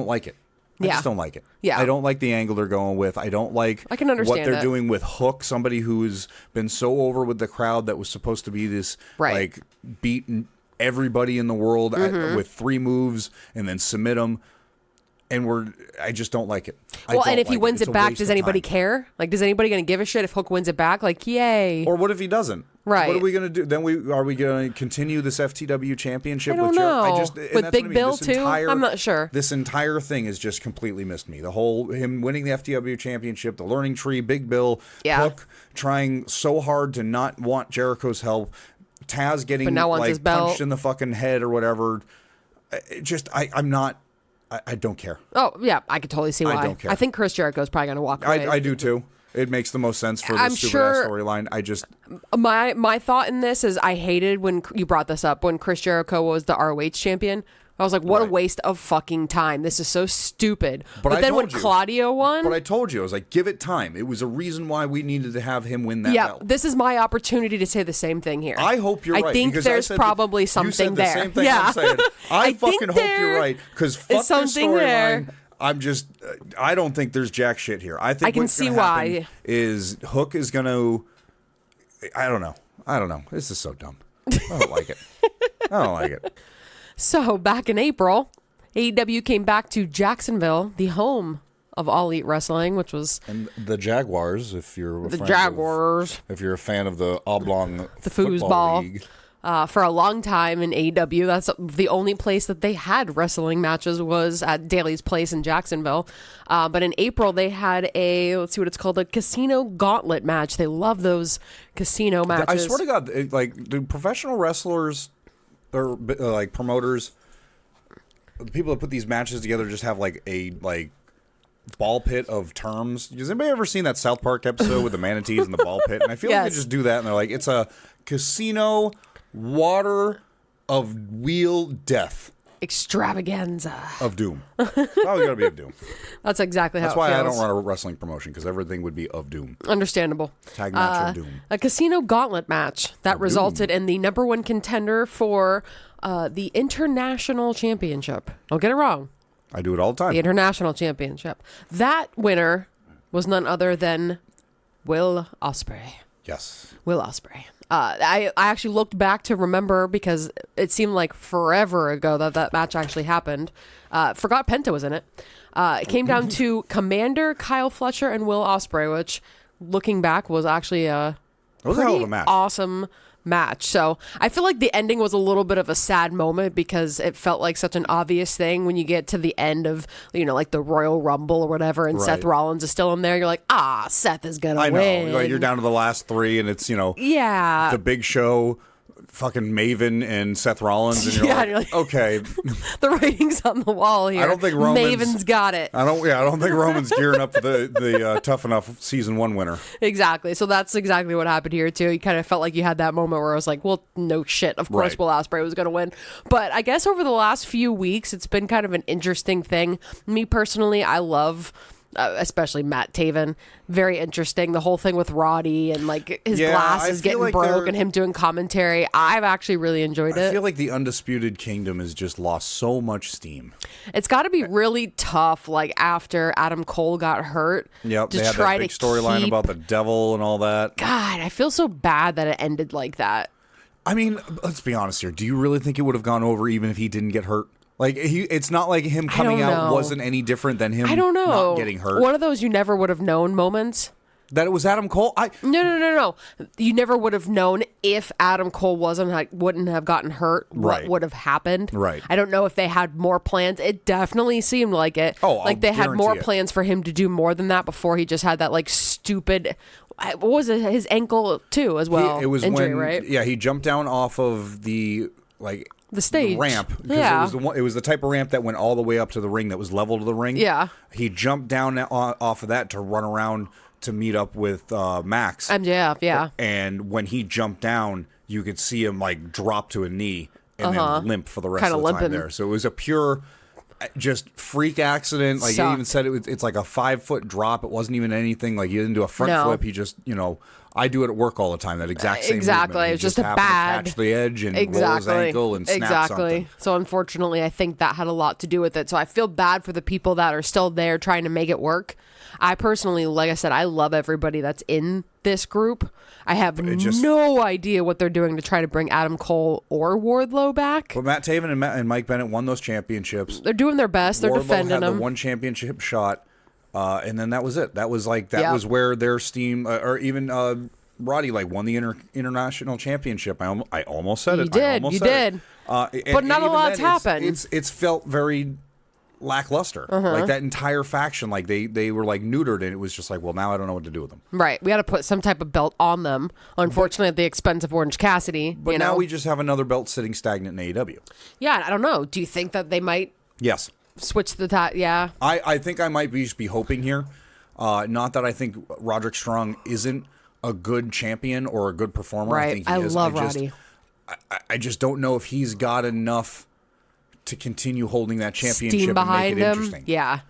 like it. I just don't like it. Yeah. I don't like the angle they're going with. I don't like I can understand what they're it. doing with Hook, somebody who's been so over with the crowd that was supposed to be this, like, beating everybody in the world with 3 moves and then submit them. And I just don't like it. Well, and if he wins it back, does anybody care? Like, does anybody going to give a shit if Hook wins it back? Like, yay. Or what if he doesn't? Right. What are we going to do? Then are we going to continue this FTW championship? I don't know. With Big Bill, too? I'm not sure. This entire thing has just completely missed me. The whole, him winning the FTW championship, the Learning Tree, Big Bill, Hook trying so hard to not want Jericho's help, Taz getting like punched in the fucking head or whatever. I don't care. Oh, yeah, I could totally see why. I don't care. I think Chris Jericho's probably going to walk away. I do too. It makes the most sense for this stupid-ass storyline. My thought in this is I hated when you brought this up, when Chris Jericho was the ROH champion. I was like, what a waste of fucking time. This is so stupid. But then when Claudio won... But I told you, I was like, give it time. It was a reason why we needed to have him win that belt. This is my opportunity to say the same thing here. I hope you're right. I think there's probably something there. You said the same thing I'm saying. I fucking hope you're right. Because fuck this storyline. I don't think there's jack shit here. I think I can see why. Is Hook is going to... I don't know. This is so dumb. I don't like it. I don't like it. So, back in April, AEW came back to Jacksonville, the home of All Elite Wrestling, which was... And the Jaguars, if you're if you're a fan of the oblong the football league. For a long time in AEW, that's the only place that they had wrestling matches was at Daly's Place in Jacksonville. But in April, they had let's see what it's called, a casino gauntlet match. They love those casino matches. I swear to God, like, do professional wrestlers... or like promoters, the people that put these matches together just have like a ball pit of terms. Has anybody ever seen that South Park episode with the manatees in the ball pit? And I feel like they just do that and they're like, it's a casino water of wheel death. Extravaganza. Of doom. It's always got to be of doom. That's exactly how it feels. That's why I don't run a wrestling promotion, because everything would be of doom. Understandable. Tag match of doom. A casino gauntlet match that resulted in the number 1 contender for the International Championship. Don't get it wrong. I do it all the time. The International Championship. That winner was none other than Will Ospreay. Yes. Will Ospreay. I actually looked back to remember, because it seemed like forever ago that match actually happened. Forgot Penta was in it. It came down to Commander Kyle Fletcher and Will Ospreay, which, looking back, was actually a pretty awesome match. So I feel like the ending was a little bit of a sad moment, because it felt like such an obvious thing when you get to the end of, like the Royal Rumble or whatever, and Seth Rollins is still in there. You're like, Seth is gonna win. I know. Like, you're down to the last 3, and it's the Big Show, fucking Maven, and Seth Rollins, and you're like, okay. The writing's on the wall here. I don't think Maven's got it. I don't think Roman's gearing up for the Tough Enough season 1 winner. Exactly. So that's exactly what happened here too. You kind of felt like you had that moment where I was like, well, no shit. Of course, Will Ospreay was going to win. But I guess over the last few weeks, it's been kind of an interesting thing. Me personally, I love. Especially Matt Taven, very interesting. The whole thing with Roddy and like his glasses getting broke and him doing commentary. I've actually really enjoyed it. I feel like the Undisputed Kingdom has just lost so much steam. It's got to be really tough, like after Adam Cole got hurt. Yep, they had that big storyline about the devil and all that. God, I feel so bad that it ended like that. I mean, let's be honest here. Do you really think it would have gone over even if he didn't get hurt? Like, it's not like him coming out wasn't any different than him not getting hurt. One of those you never would have known moments. That it was Adam Cole? No. You never would have known if Adam Cole wouldn't have gotten hurt, what would have happened. Right. I don't know if they had more plans. It definitely seemed like it. Like they had more plans for him to do more than that before he just had that like stupid... What was it? His ankle too as well. It was injury, when, right? Yeah, he jumped down off of the like The stage. The ramp. Because Yeah. it was the type of ramp that went all the way up to the ring that was level to the ring. Yeah. He jumped down off of that to run around to meet up with Max. MJF, yeah. And when he jumped down, you could see him like drop to a knee and then limp for the rest Kinda of the limping. time there. So it was a pure just freak accident. Like Sucked. he even said it's like a 5-foot drop. It wasn't even anything. Like he didn't do a front No. flip. He just, I do it at work all the time. That exact same Exactly. movement. He It was just a happened to bad catch the edge and roll his ankle and snap something. So unfortunately, I think that had a lot to do with it. So I feel bad for the people that are still there trying to make it work. I personally, like I said, I love everybody that's in this group. I have no idea what they're doing to try to bring Adam Cole or Wardlow back. But Matt Taven and Mike Bennett won those championships. They're doing their best. They're Wardlow defending had them. the one championship shot, and then that was it. That was was where their steam, or even Roddy, won the international championship. I almost said it. You did. But not a lot's happened. It's felt very lackluster. Like that entire faction, they were neutered, and it was just well, now I don't know what to do with them. Right. We had to put some type of belt on them, unfortunately, at the expense of Orange Cassidy. But now we just have another belt sitting stagnant in AEW. Yeah, I don't know. Do you think that they might Yes. switch the tie? Yeah. I think I might just be hoping here. Not that I think Roderick Strong isn't a good champion or a good performer. Right. I think he is. Love Roddy. I just don't know if he's got enough to continue holding that championship Steam behind and make it him. interesting. Yeah.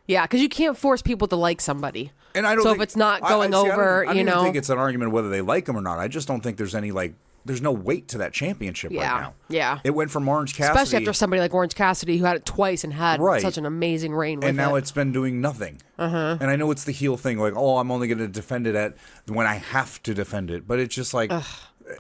Yeah, because you can't force people to like somebody. And I don't so think, if it's not going I over, don't even think it's an argument whether they like him or not. I just don't think there's any there's no weight to that championship right now. Yeah. It went from Orange Cassidy. Especially after somebody like Orange Cassidy who had it twice and had such an amazing reign with it. And now it's been doing nothing. And I know it's the heel thing, I'm only going to defend it when I have to defend it. But it's just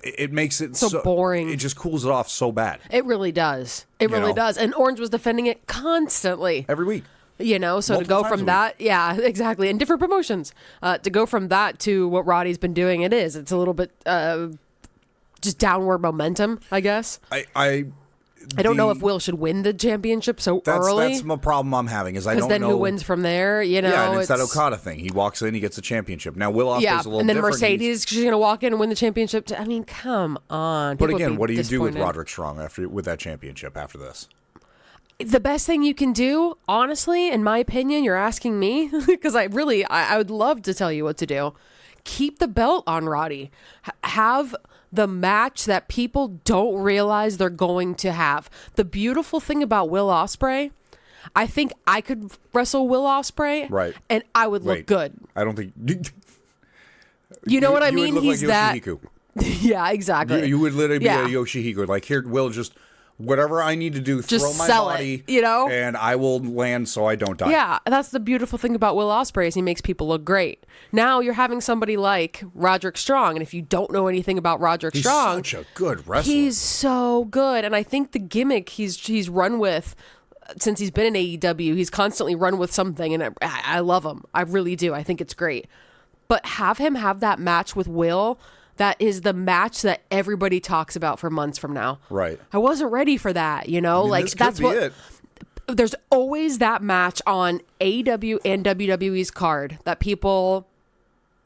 it makes it so boring. It just cools it off so bad. It really does. It really does. And Orange was defending it constantly. Every week. So Multiple to go times from a that, yeah, exactly, and different promotions, to go from that to what Roddy's been doing, it's a little bit just downward momentum, I guess. I don't know if Will should win the championship so early. That's my problem I'm having is I don't know. Because then who wins from there, Yeah, and it's that Okada thing. He walks in, he gets the championship. Now, Will Ospreay's a little different. And then Mercedes, she's going to walk in and win the championship. I mean, come on. But again, what do you do with Roderick Strong with that championship after this? The best thing you can do, honestly, in my opinion, you're asking me, because I would love to tell you what to do. Keep the belt on Roddy. Have the match that people don't realize they're going to have. The beautiful thing about Will Ospreay, I think I could wrestle Will Ospreay, right, and I would look good. I don't think you know what I mean. He's like that. Yeah, exactly. You would literally be a Yoshihiko. Here, Will, just whatever I need to do, just throw my sell body, it, and I will land so I don't die. Yeah, that's the beautiful thing about Will Ospreay is he makes people look great. Now you're having somebody like Roderick Strong, and if you don't know anything about Roderick Strong, he's such a good wrestler. He's so good, and I think the gimmick he's run with since he's been in AEW, he's constantly run with something, and I love him. I really do. I think it's great. But have him have that match with Will. That is the match that everybody talks about for months from now. Right. I wasn't ready for that, That's what. There's always that match on AEW and WWE's card that people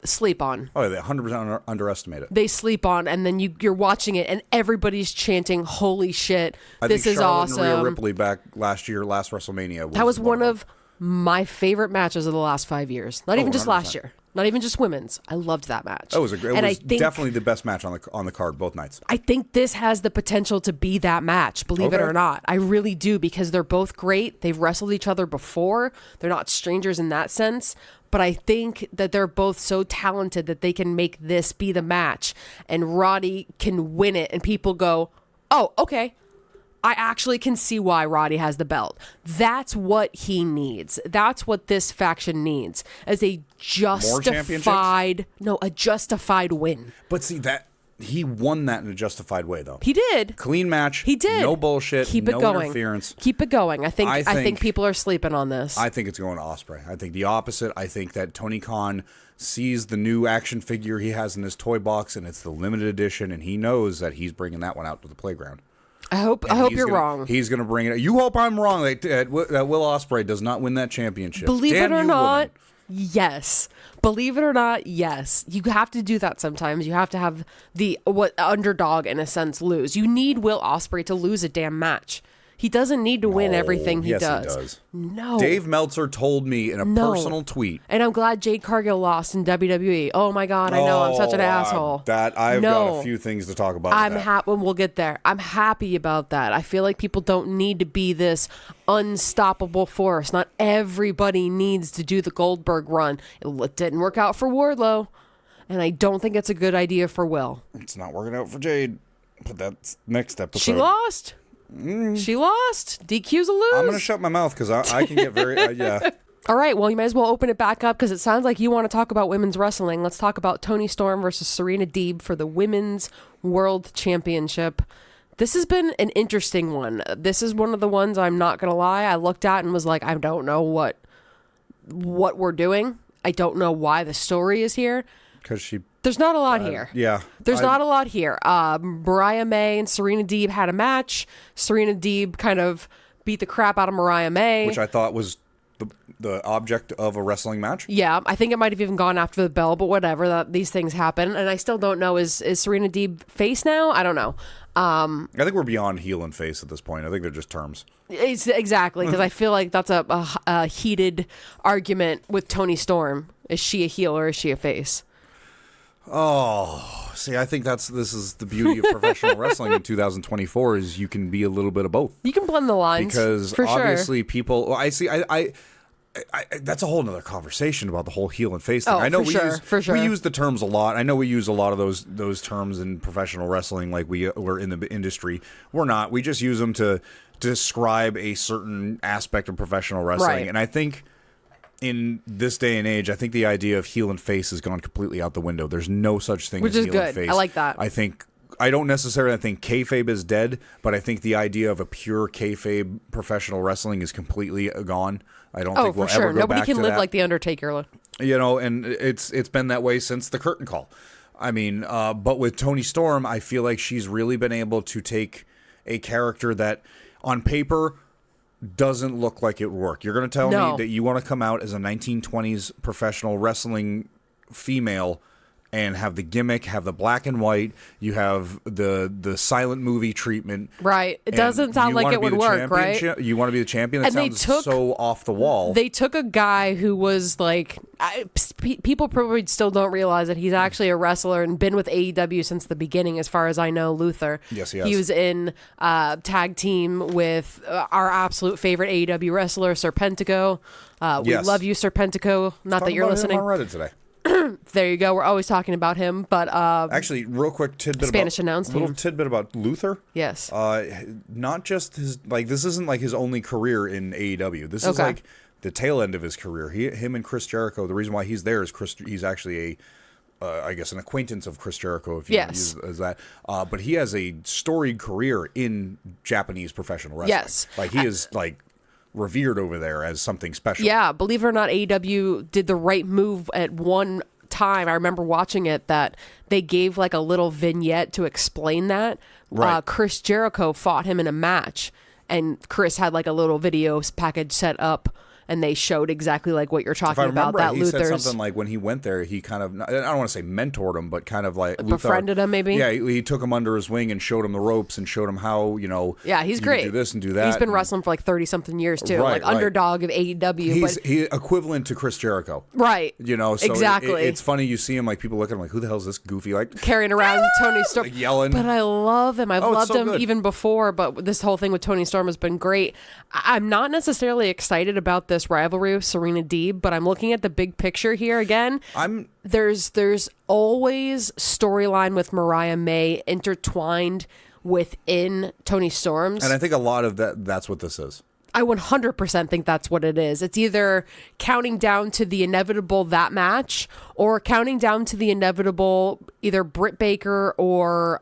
sleep on. Oh, they 100% underestimate it. They sleep on, and then you're watching it, and everybody's chanting, "Holy shit, this is awesome!" And Rhea Ripley back last WrestleMania. That was one of my favorite matches of the last 5 years. Not even just 100%. last year. Not even just women's. I loved that match. It was definitely the best match on the card both nights. I think this has the potential to be that match, believe it or not. I really do, because they're both great. They've wrestled each other before. They're not strangers in that sense. But I think that they're both so talented that they can make this be the match. And Roddy can win it. And people go, oh, okay. I actually can see why Roddy has the belt. That's what he needs. That's what this faction needs, as a justified win. But see, that he won that in a justified way, though. He did. Clean match. He did. No bullshit. Keep it no going. Interference. Keep it going. I think people are sleeping on this. I think it's going to Ospreay. I think the opposite. I think that Tony Khan sees the new action figure he has in his toy box, and it's the limited edition, and he knows that he's bringing that one out to the playground. I hope you're wrong. He's going to bring it. You hope I'm wrong that Will Ospreay does not win that championship. Believe it or not, Yes. Believe it or not, yes. You have to do that sometimes. You have to have the underdog, in a sense, lose. You need Will Ospreay to lose a damn match. He doesn't need to win everything he does. Yes, he does. No. Dave Meltzer told me in a personal tweet. And I'm glad Jade Cargill lost in WWE. Oh my God, I know. I'm such an asshole. I've got a few things to talk about. I'm happy. We'll get there. I'm happy about that. I feel like people don't need to be this unstoppable force. Not everybody needs to do the Goldberg run. It didn't work out for Wardlow. And I don't think it's a good idea for Will. It's not working out for Jade. But that's next episode. She lost. She lost. DQ's a lose. I'm going to shut my mouth because I can get very, yeah. All right, well, you might as well open it back up because it sounds like you want to talk about women's wrestling. Let's talk about Toni Storm versus Serena Deeb for the Women's World Championship. This has been an interesting one. This is one of the ones, I'm not going to lie, I looked at and was like, I don't know what we're doing. I don't know why the story is here. Because there's not a lot here. Yeah. There's not a lot here. Mariah May and Serena Deeb had a match. Serena Deeb kind of beat the crap out of Mariah May. Which I thought was the object of a wrestling match. Yeah, I think it might have even gone after the bell, but whatever. These things happen. And I still don't know, is Serena Deeb face now? I don't know. I think we're beyond heel and face at this point. I think they're just terms. Exactly, because I feel like that's a heated argument with Toni Storm. Is she a heel or is she a face? Oh, see, I think this is the beauty of professional wrestling in 2024 is you can be a little bit of both. You can blend the lines. Because for obviously people, well, I see, I that's a whole nother conversation about the whole heel and face thing. I know we use the terms a lot. I know we use a lot of those terms in professional wrestling like we're in the industry. We're not. We just use them to describe a certain aspect of professional wrestling. Right. And I think in this day and age, I think the idea of heel and face has gone completely out the window. There's no such thing as heel and face. I like that. I don't necessarily think kayfabe is dead, but I think the idea of a pure kayfabe professional wrestling is completely gone. I don't think we'll ever go back to that. Nobody can live like the Undertaker. You know, and it's been that way since the curtain call. I mean, but with Toni Storm, I feel like she's really been able to take a character that on paper doesn't look like it would work. You're going to tell me that you want to come out as a 1920s professional wrestling female and have the gimmick, have the black and white, you have the silent movie treatment. Right. It doesn't sound like it would work, right? You want to be the champion? That sounds so off the wall. They took a guy who was like, people probably still don't realize that he's actually a wrestler and been with AEW since the beginning, as far as I know, Luther. Yes, he has. He was in tag team with our absolute favorite AEW wrestler, Serpentico. We love you, Serpentico. Not that you're listening. Him on Reddit today. There you go. We're always talking about him, but actually, real quick tidbit tidbit about Luther. Yes. Not just his this isn't like his only career in AEW. This is like the tail end of his career. Him and Chris Jericho. The reason why he's there is he's actually I guess an acquaintance of Chris Jericho, if you use it as that. But he has a storied career in Japanese professional wrestling. Yes. Like he is revered over there as something special. Yeah, believe it or not, AEW did the right move at one time. I remember watching it that they gave like a little vignette to explain that. Right. Chris Jericho fought him in a match, and Chris had like a little video package set up, and they showed exactly like what you're talking about. That he Luther's said something like when he went there, he kind of, I don't want to say mentored him, but kind of like befriended him, maybe. Yeah, he took him under his wing and showed him the ropes and showed him how Yeah, he's great. Do this and do that. He's been wrestling for like 30-something years too, underdog of AEW. He's equivalent to Chris Jericho, right? So exactly. It's funny you see him like people look at him like, who the hell is this goofy carrying around Toni Storm, like yelling. But I love him. I've loved him good. even before. But this whole thing with Toni Storm has been great. I'm not necessarily excited about this rivalry with Serena Deeb, but I'm looking at the big picture here again. There's always storyline with Mariah May intertwined within Toni Storm's, and I think a lot of that's what this is. I 100% think that's what it is. It's either counting down to the inevitable that match, or counting down to the inevitable either Britt Baker or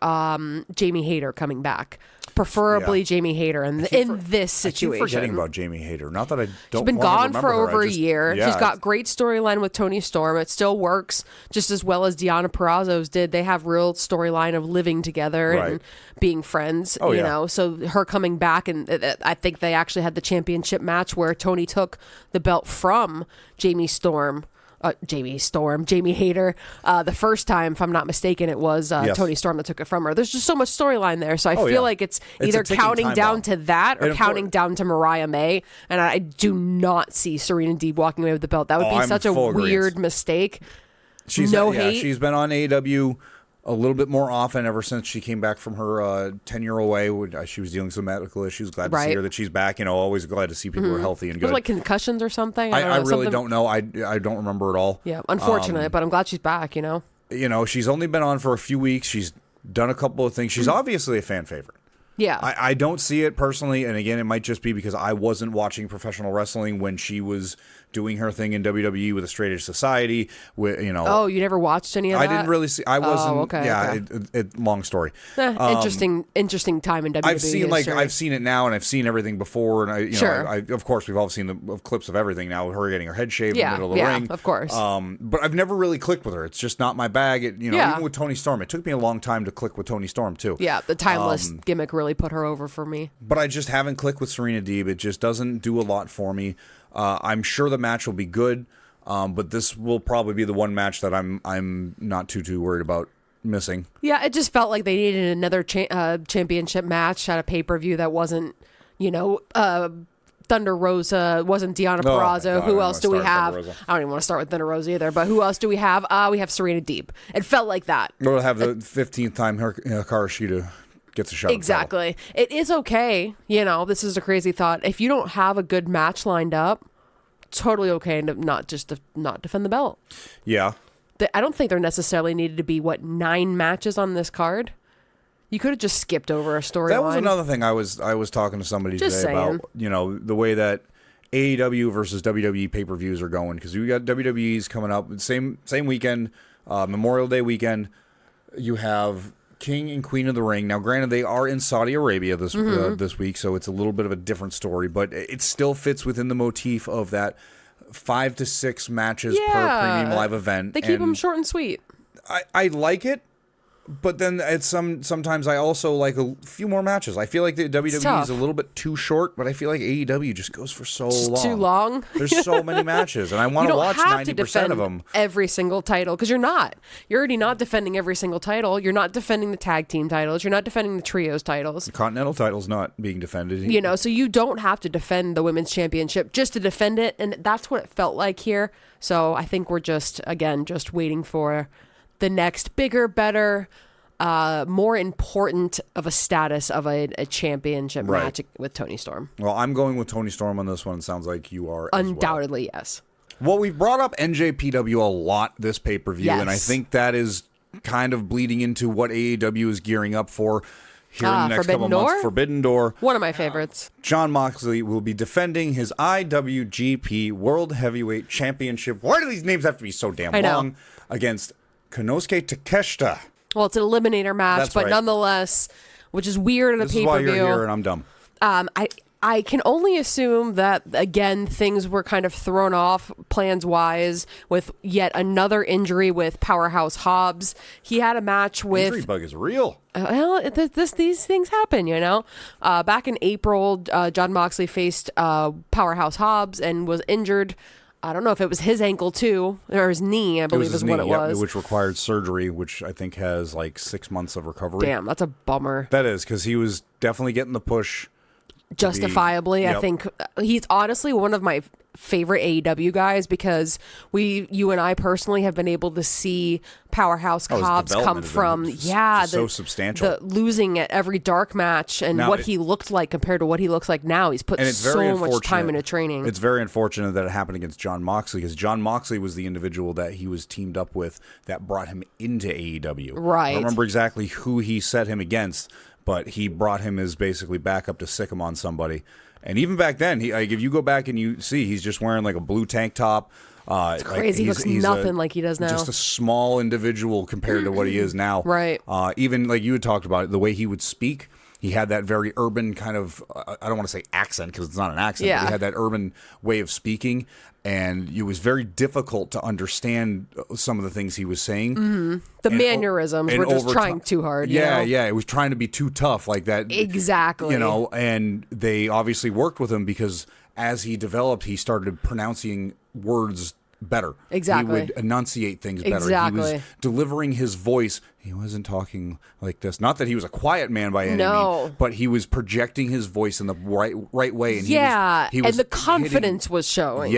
Jamie Hayter coming back. Preferably Jamie Hayter in this situation. I keep forgetting about Jamie Hayter. Not that I don't. She's been gone for over a year. Yeah, she's got great storyline with Toni Storm. It still works just as well as Deonna Purrazzo's did. They have real storyline of living together and being friends. So her coming back, and I think they actually had the championship match where Toni took the belt from Jamie Storm. Jamie Hayter. The first time, if I'm not mistaken, it was Tony Storm that took it from her. There's just so much storyline there. So I feel like it's either counting down to that or counting down to Mariah May. And I do not see Serena Deeb walking away with the belt. That would be such a weird mistake. She's hate. She's been on AEW a little bit more often ever since she came back from her 10-year away. She was dealing with some medical issues. Glad to see her that she's back. Always glad to see people who are healthy and good. Was it like concussions or something? I really don't know. I don't remember at all. Yeah, unfortunate, but I'm glad she's back. She's only been on for a few weeks. She's done a couple of things. She's obviously a fan favorite. Yeah. I don't see it personally, and again, it might just be because I wasn't watching professional wrestling when she was doing her thing in WWE with a Straight Edge Society. Oh, you never watched any of that? I didn't really see. I wasn't. Okay. Yeah, long story. Interesting time in WWE. I've seen it now, and I've seen everything before, and of course, we've all seen the clips of everything now. Her getting her head shaved in the middle of the ring, of course. But I've never really clicked with her. It's just not my bag. Even with Tony Storm, it took me a long time to click with Tony Storm too. Yeah, the timeless gimmick really put her over for me. But I just haven't clicked with Serena Deeb. It just doesn't do a lot for me. I'm sure the match will be good, but this will probably be the one match that I'm not too worried about missing. Yeah, it just felt like they needed another championship match at a pay-per-view that wasn't, Thunder Rosa, wasn't Deonna Purrazzo. Who else do we have? I don't even want to start with Thunder Rosa either, but who else do we have? We have Serena Deeb. It felt like that. We'll have the 15th time Hikaru Shida gets a shot. Exactly. It is okay. This is a crazy thought. If you don't have a good match lined up, totally okay to not defend the belt. Yeah. I don't think there necessarily needed to be 9 matches on this card. You could have just skipped over a storyline. That was another thing I was talking to somebody today about. The way that AEW versus WWE pay-per-views are going, because we got WWE's coming up same weekend, Memorial Day weekend. You have King and Queen of the Ring. Now, granted, they are in Saudi Arabia this week, so it's a little bit of a different story, but it still fits within the motif of that 5 to 6 matches per premium live event. They keep them short and sweet. I like it. But then sometimes I also like a few more matches. I feel like the WWE is a little bit too short, but I feel like AEW just goes for so long. Too long. There's so many matches, and I want to watch 90% of them. Every single title, because you're not. You're already not defending every single title. You're not defending the tag team titles. You're not defending the trios titles. The Continental title's not being defended. So you don't have to defend the women's championship just to defend it, and that's what it felt like here. So I think we're just waiting for the next bigger, better, more important of a status of a championship match with Tony Storm. Well, I'm going with Tony Storm on this one. It sounds like you are undoubtedly, yes. Well, we've brought up NJPW a lot this pay-per-view, and I think that is kind of bleeding into what AEW is gearing up for here in the next couple months. Forbidden Door. One of my favorites. John Moxley will be defending his IWGP World Heavyweight Championship. Why do these names have to be so damn long? Against Konosuke Takeshita. Well, it's an eliminator match, but nonetheless, which is weird in a pay-per-view. This is why you're here, and I'm dumb. I can only assume that, again, things were kind of thrown off plans-wise with yet another injury with Powerhouse Hobbs. He had a match with... Injury bug is real. Well, these things happen, Back in April, John Moxley faced Powerhouse Hobbs and was injured. I don't know if it was his ankle too, or his knee, I believe is what it was. Which required surgery, which I think has 6 months of recovery. Damn, that's a bummer. That is, because he was definitely getting the push. Justifiably, I think he's honestly one of my favorite AEW guys because you and I personally have been able to see Powerhouse Hobbs come from so substantial, losing at every dark match and what he looked like compared to what he looks like now. He's put so much time into training. It's very unfortunate that it happened against John Moxley because John Moxley was the individual that he was teamed up with that brought him into AEW. Right. I don't remember exactly who he set him against, but he brought him as basically backup to sick him on somebody. And even back then, if you go back and you see, he's just wearing a blue tank top. It's crazy. He looks nothing like he does now. Just a small individual compared to what he is now. Right. Even like you had talked about it, the way he would speak, he had that very urban kind of, I don't want to say accent because it's not an accent, but he had that urban way of speaking. And it was very difficult to understand some of the things he was saying. Mm-hmm. The mannerisms were just trying too hard. Yeah, it was trying to be too tough like that. Exactly. And they obviously worked with him because as he developed, he started pronouncing words better. Exactly. He would enunciate things better. Exactly. He was delivering his voice. He wasn't talking like this. Not that he was a quiet man by any means, but he was projecting his voice in the right way. And he was and the confidence was showing,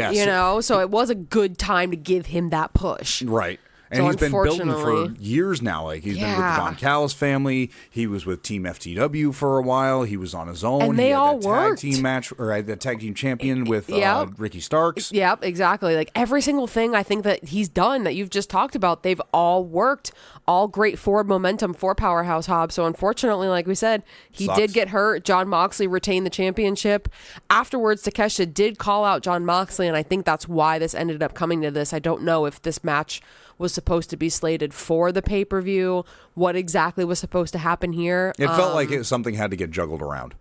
so it was a good time to give him that push. Right. And he's been building for years now. Like he's been with the Don Callis family. He was with Team FTW for a while. He was on his own. And they all Tag worked. team match, or the tag team champion with Ricky Starks. Yep, exactly. Like every single thing I think that he's done that you've just talked about, they've all worked. All great forward momentum for Powerhouse Hobbs. So unfortunately, like we said, he did get hurt. John Moxley retained the championship. Afterwards, Takeshita did call out John Moxley, and I think that's why this ended up coming to this. I don't know if this match was supposed to be slated for the pay-per-view, what exactly was supposed to happen here. It felt like something had to get juggled around.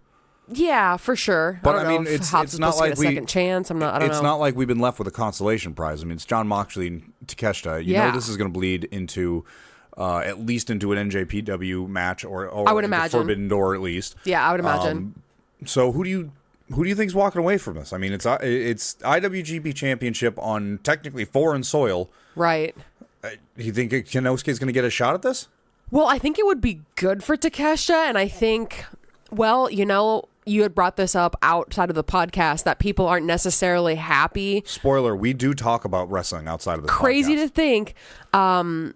Yeah, for sure. But I mean, it's not like we second chance. I don't know. It's not like we've been left with a consolation prize. I mean, it's John Moxley and Takeshita. You know, this is going to bleed into at least into an NJPW match, or I would imagine Forbidden Door at least. Yeah, I would imagine. So who do you think's walking away from this? I mean, it's IWGP Championship on technically foreign soil, right? You think Kenosuke's going to get a shot at this? Well, I think it would be good for Takeshita, and I think, well, you had brought this up outside of the podcast that people aren't necessarily happy. Spoiler, we do talk about wrestling outside of the Crazy podcast. to think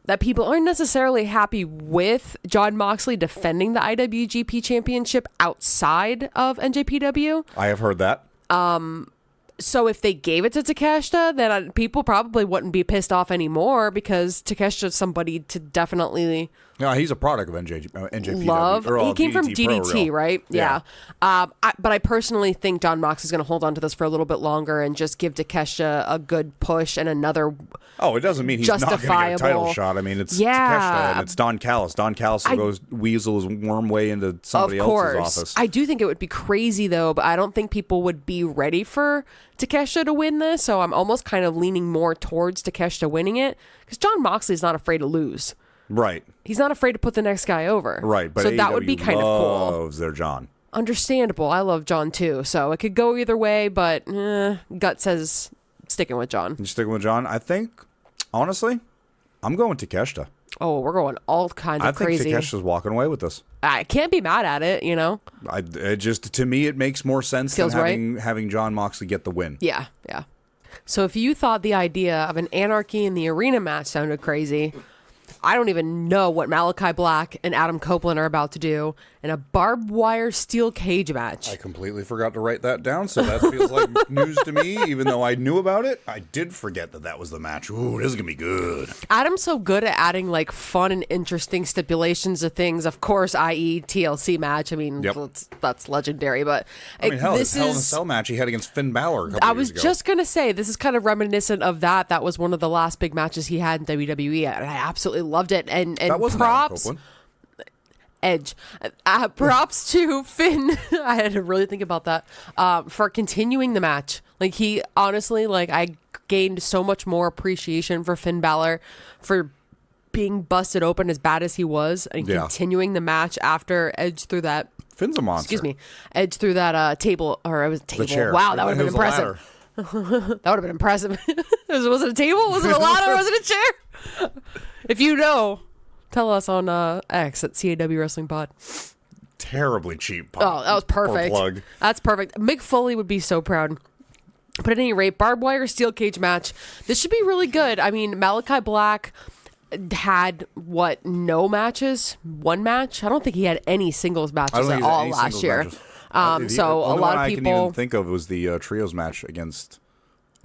that people aren't necessarily happy with John Moxley defending the IWGP Championship outside of NJPW. I have heard that. So if they gave it to Takeshita, then people probably wouldn't be pissed off anymore because Takeshita's somebody to definitely... No, he's a product of NJPW. Love. He came DDT from DDT, right? Yeah. But I personally think John Mox is going to hold on to this for a little bit longer and just give Takeshita a good push and another. Oh, it doesn't mean he's not going to get a title shot. I mean, it's Takeshita and it's Don Callis. Don Callis will go weasel his worm way into somebody else's office. I do think it would be crazy though, but I don't think people would be ready for Takeshita to win this. So I'm almost kind of leaning more towards Takeshita winning it because John Moxley's not afraid to lose. Right. He's not afraid to put the next guy over. Right. But so AEW that would be kind of cool. Loves their John. Understandable. I love John too. So it could go either way, but gut says sticking with John. You sticking with John? I think, honestly, I'm going Takeshita. Oh, we're going all kinds of crazy. I think Takeshita's walking away with this. I can't be mad at it, To me, it makes more sense than having John Moxley get the win. Yeah, yeah. So if you thought the idea of an Anarchy in the Arena match sounded crazy, I don't even know what Malachi Black and Adam Copeland are about to do in a barbed wire steel cage match. I completely forgot to write that down, so that feels like news to me. Even though I knew about it, I did forget that was the match. Ooh, this is going to be good. Adam's so good at adding like fun and interesting stipulations to things. Of course, i.e. TLC match. I mean, that's legendary. But this Hell in a Cell match he had against Finn Balor a couple I was years ago. just going to say, this is kind of reminiscent of that. That was one of the last big matches he had in WWE, and I absolutely loved it. And that wasn't props... Edge. Props to Finn. I had to really think about that for continuing the match. Like he honestly, I gained so much more appreciation for Finn Balor for being busted open as bad as he was and continuing the match after Edge through that. Finn's a monster. Excuse me, Edge through that table, or it was a table. The chair. Wow, that would have been impressive. That would have been impressive. Was it a table? Was it a ladder? Was it a chair? If you know. Tell us on X at CAW Wrestling Pod. Terribly cheap. Oh, that was perfect. Plug. That's perfect. Mick Foley would be so proud. But at any rate, barbed wire steel cage match. This should be really good. I mean, Malachi Black had no matches? One match? I don't think he had any singles matches at all last year. So a lot of people. I can even think of was the trios match against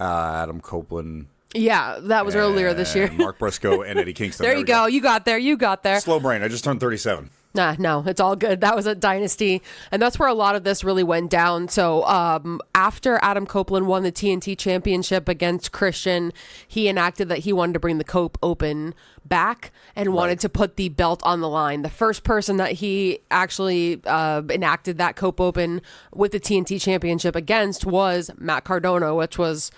Adam Copeland. Yeah, that was earlier this year. Mark Briscoe and Eddie Kingston. There you go. You got there. Slow brain. I just turned 37. Nah, no, it's all good. That was a dynasty. And that's where a lot of this really went down. So after Adam Copeland won the TNT championship against Christian, he enacted that he wanted to bring the Cope Open back and wanted to put the belt on the line. The first person that he actually enacted that Cope Open with the TNT championship against was Matt Cardona, which was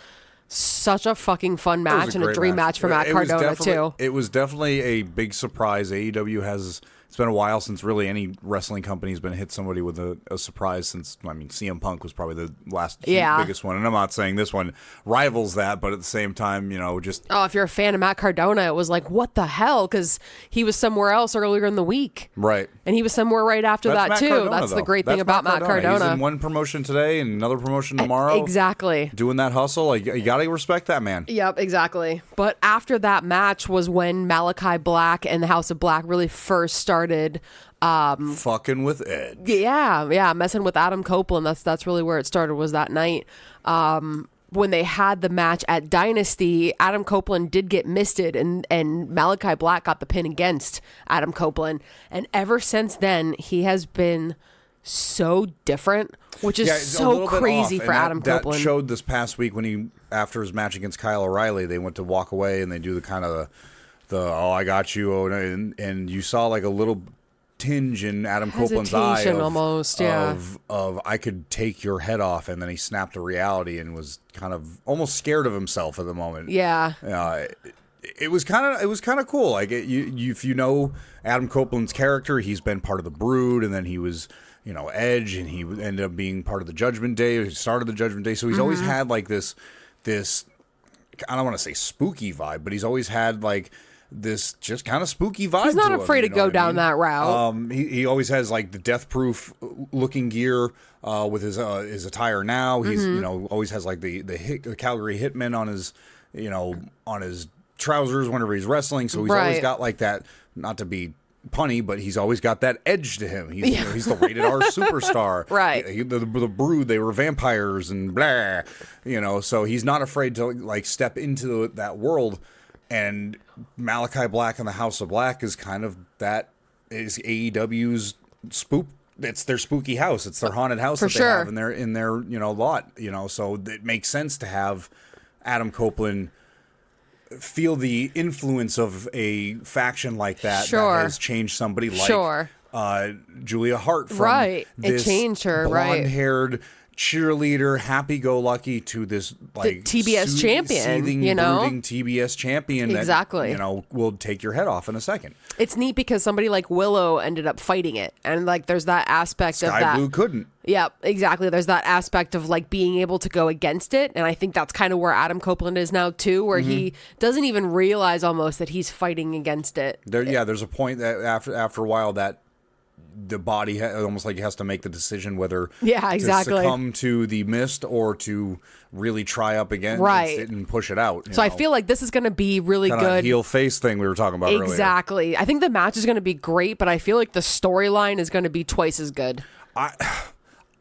such a fucking fun match and a dream match for Matt Cardona too. It was definitely a big surprise. AEW has it's been a while since really any wrestling company has been hit somebody with a surprise since, CM Punk was probably the last biggest one. And I'm not saying this one rivals that, but at the same time, just... Oh, if you're a fan of Matt Cardona, it was like, what the hell? Because he was somewhere else earlier in the week. Right. And he was somewhere right after that, too. Cardona, That's though. the great thing about Matt Cardona. He's in one promotion today and another promotion tomorrow. Exactly. Doing that hustle. Like, you got to respect that man. Yep, exactly. But after that match was when Malachi Black and the House of Black really first started fucking with Edge. Yeah, messing with Adam Copeland. That's really where it started, was that night. When they had the match at Dynasty, Adam Copeland did get misted, and Malachi Black got the pin against Adam Copeland. And ever since then, he has been so different, which is so crazy for Adam Copeland. That showed this past week when he, after his match against Kyle O'Reilly, they went to walk away and they do the kind of I got you, and you saw like a little tinge in Adam Copeland's eye of I could take your head off, and then he snapped to reality and was kind of almost scared of himself at the moment. Yeah. It was kind of cool. Like if you know Adam Copeland's character, he's been part of the Brood, and then he was Edge, and he ended up being part of the Judgment Day. He started the Judgment Day, so he's always had like this. I don't want to say spooky vibe, but he's always had like this just kind of spooky vibe. He's not to afraid him, to go down that route. He always has like the death-proof looking gear with his attire now. He's always has like the Calgary Hitman on his trousers whenever he's wrestling. So he's always got like that. Not to be punny, but he's always got that edge to him. He's the rated R superstar. Right. The Brood, they were vampires and blah. So he's not afraid to like step into that world. And Malachi Black and the House of Black is kind of that, is AEW's spook. It's their spooky house. It's their haunted house that they have in their lot. So it makes sense to have Adam Copeland feel the influence of a faction like that that has changed somebody like Julia Hart from this it changed her, blonde-haired cheerleader, happy-go-lucky, to this like the TBS champion, seething, brooding TBS champion that will take your head off in a second. It's neat because somebody like Willow ended up fighting it, and like there's that aspect of that. Sky Blue couldn't. Yeah, exactly. There's that aspect of like being able to go against it, and I think that's kind of where Adam Copeland is now too, where he doesn't even realize almost that he's fighting against it. There's a point that after a while that the body almost like has to make the decision whether to succumb to the mist or to really try up again and push it out. So I feel like this is going to be really good. That heel face thing we were talking about earlier. Exactly. I think the match is going to be great, but I feel like the storyline is going to be twice as good.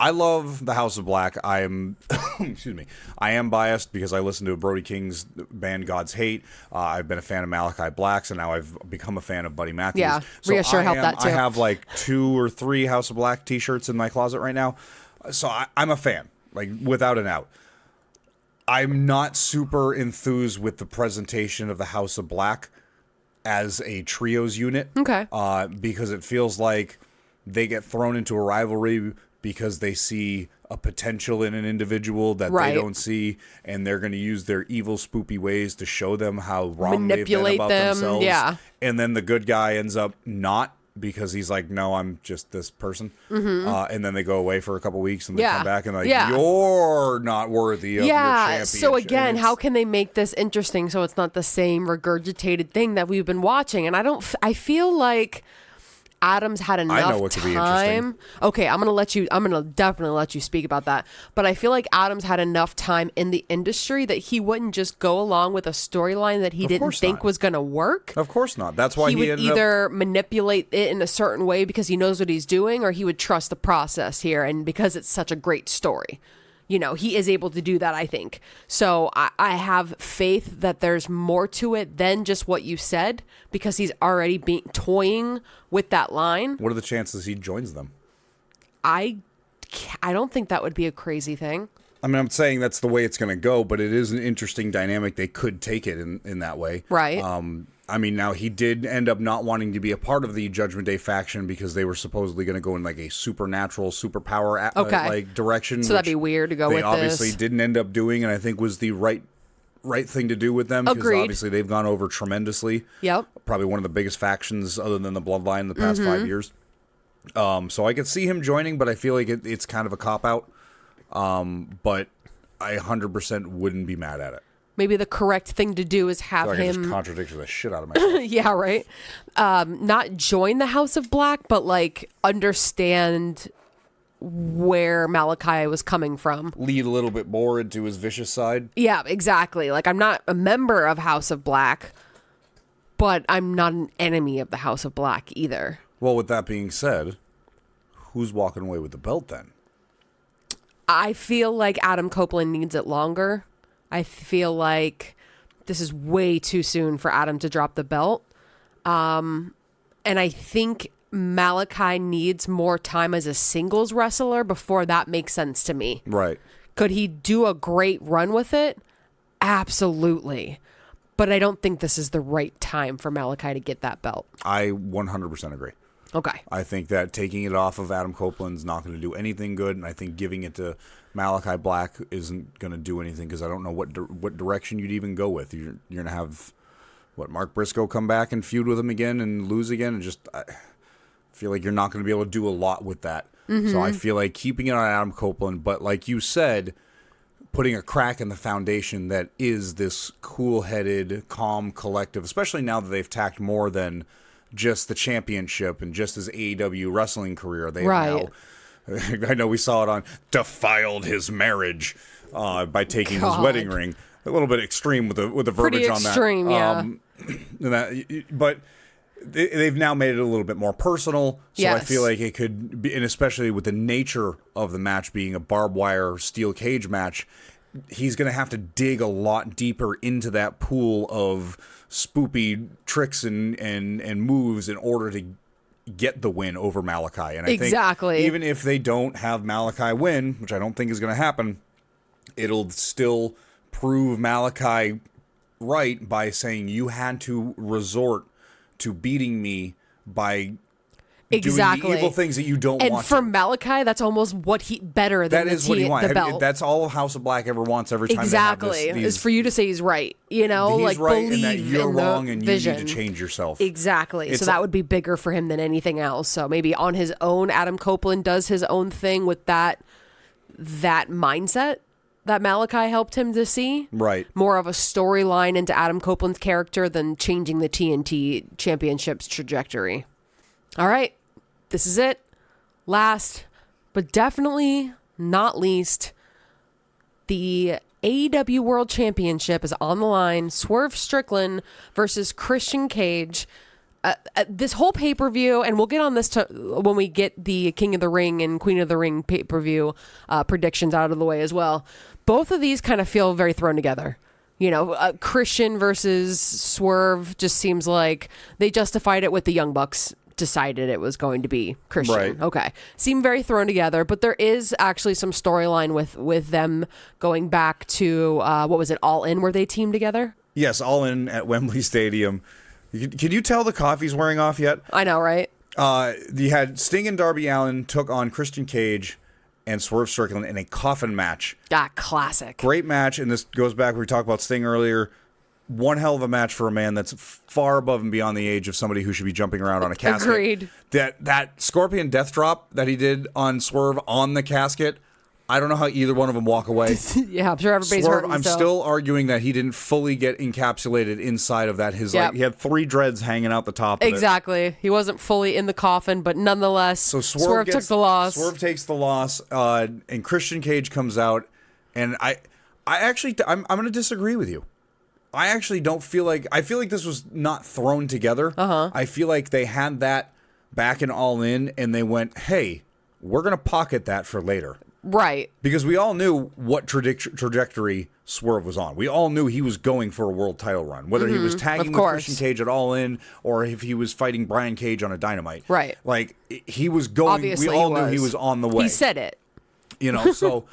I love the House of Black. I am, excuse me, I am biased because I listened to Brody King's band God's Hate. I've been a fan of Malachi Black, so now I've become a fan of Buddy Matthews. Yeah, so Reassure helped that too. I have like 2 or 3 House of Black t-shirts in my closet right now. So I'm a fan, like without a doubt. I'm not super enthused with the presentation of the House of Black as a trios unit. Okay. Because it feels like they get thrown into a rivalry because they see a potential in an individual that they don't see, and they're going to use their evil, spoopy ways to show them how wrong they've been about themselves. Yeah. And then the good guy ends up not, because he's like, no, I'm just this person. And then they go away for a couple weeks and they come back and like, you're not worthy of your championship. So again, how can they make this interesting so it's not the same regurgitated thing that we've been watching? And I feel like Adam's had enough time. Okay, I'm gonna definitely let you speak about that. But I feel like Adam's had enough time in the industry that he wouldn't just go along with a storyline that he didn't think was gonna work. Of course not. That's why he would either manipulate it in a certain way because he knows what he's doing, or he would trust the process here, and because it's such a great story. He is able to do that, I think. So I have faith that there's more to it than just what you said, because he's already toying with that line. What are the chances he joins them? I don't think that would be a crazy thing. I mean, I'm saying that's the way it's going to go, but it is an interesting dynamic. They could take it in that way. Right. I mean, now he did end up not wanting to be a part of the Judgment Day faction because they were supposedly going to go in like a supernatural, superpower like direction. So that'd be weird to go with this. They obviously didn't end up doing, and I think was the right right thing to do with them because Agreed. obviously they've gone over tremendously. Yep. Probably one of the biggest factions other than the Bloodline in the past 5 years. So I could see him joining, but I feel like it's kind of a cop-out. But I 100% wouldn't be mad at it. Maybe the correct thing to do is have I feel like I him... just contradicted the shit out of myself. Yeah, right. Not join the House of Black, but like understand where Malachi was coming from. Lead a little bit more into his vicious side. Yeah, exactly. Like, I'm not a member of House of Black, but I'm not an enemy of the House of Black either. Well, with that being said, who's walking away with the belt then? I feel like Adam Copeland needs it longer. I feel like this is way too soon for Adam to drop the belt. And I think Malachi needs more time as a singles wrestler before that makes sense to me. Right. Could he do a great run with it? Absolutely. But I don't think this is the right time for Malachi to get that belt. I 100% agree. Okay. I think that taking it off of Adam Copeland's not going to do anything good, and I think giving it to Malachi Black isn't going to do anything because I don't know what direction you'd even go with. You're going to have, Mark Briscoe come back and feud with him again and lose again, and just I feel like you're not going to be able to do a lot with that. So I feel like keeping it on Adam Copeland, but like you said, putting a crack in the foundation that is this cool-headed, calm collective, especially now that they've tacked more than just the championship and just his AEW wrestling career. They now, I know we saw it on Defiled His Marriage by taking his wedding ring. A little bit extreme with the verbiage Pretty on that. extreme, yeah. But they've now made it a little bit more personal. So Yes. I feel like it could be, and especially with the nature of the match being a barbed wire steel cage match, he's going to have to dig a lot deeper into that pool of spoopy tricks and moves in order to get the win over Malachi. And I Exactly. think even if they don't have Malachi win, which I don't think is going to happen, it'll still prove Malachi right by saying you had to resort to beating me by Exactly. doing the evil things that you don't And want for to. Malachi, that's almost what he better than That is what he wants. the belt. That's all House of Black ever wants every time Exactly. they have this, Is for you to say he's right. You know, he's like right believe and that you're in wrong the and vision. you need to change yourself. Exactly. It's So that would be bigger for him than anything else. So maybe on his own, Adam Copeland does his own thing with that mindset that Malachi helped him to see. Right. More of a storyline into Adam Copeland's character than changing the TNT Championship's trajectory. All right. This is it. Last, but definitely not least, the AEW World Championship is on the line. Swerve Strickland versus Christian Cage. This whole pay-per-view, and we'll get on this when we get the King of the Ring and Queen of the Ring pay-per-view predictions out of the way as well. Both of these kind of feel very thrown together. You know, Christian versus Swerve just seems like they justified it with the Young Bucks decided it was going to be Christian. Right. Okay. Seem very thrown together, but there is actually some storyline with them going back to, what was it, All In, where they teamed together? Yes, All In at Wembley Stadium. Can you tell the coffee's wearing off yet? I know, right? You had Sting and Darby Allin took on Christian Cage and Swerve Strickland in a coffin match. Ah, classic. Great match, and this goes back where we talked about Sting earlier. One hell of a match for a man that's far above and beyond the age of somebody who should be jumping around on a casket. Agreed. That Scorpion Death Drop that he did on Swerve on the casket, I don't know how either one of them walk away. Yeah, I'm sure everybody's Swerve, hurting I'm still arguing that he didn't fully get encapsulated inside of that. Yep. He had 3 dreads hanging out the top of it. Exactly. He wasn't fully in the coffin, but nonetheless, So Swerve took the loss. Swerve takes the loss, and Christian Cage comes out, and I'm going to disagree with you. I actually don't feel like... I feel like this was not thrown together. Uh-huh. I feel like they had that back in All In, and they went, hey, we're going to pocket that for later. Right. Because we all knew what trajectory Swerve was on. We all knew he was going for a world title run. Whether he was tagging with Christian Cage at All In, or if he was fighting Brian Cage on a Dynamite. Right. Like, he was going... Obviously we all knew he was on the way. He said it. You know, so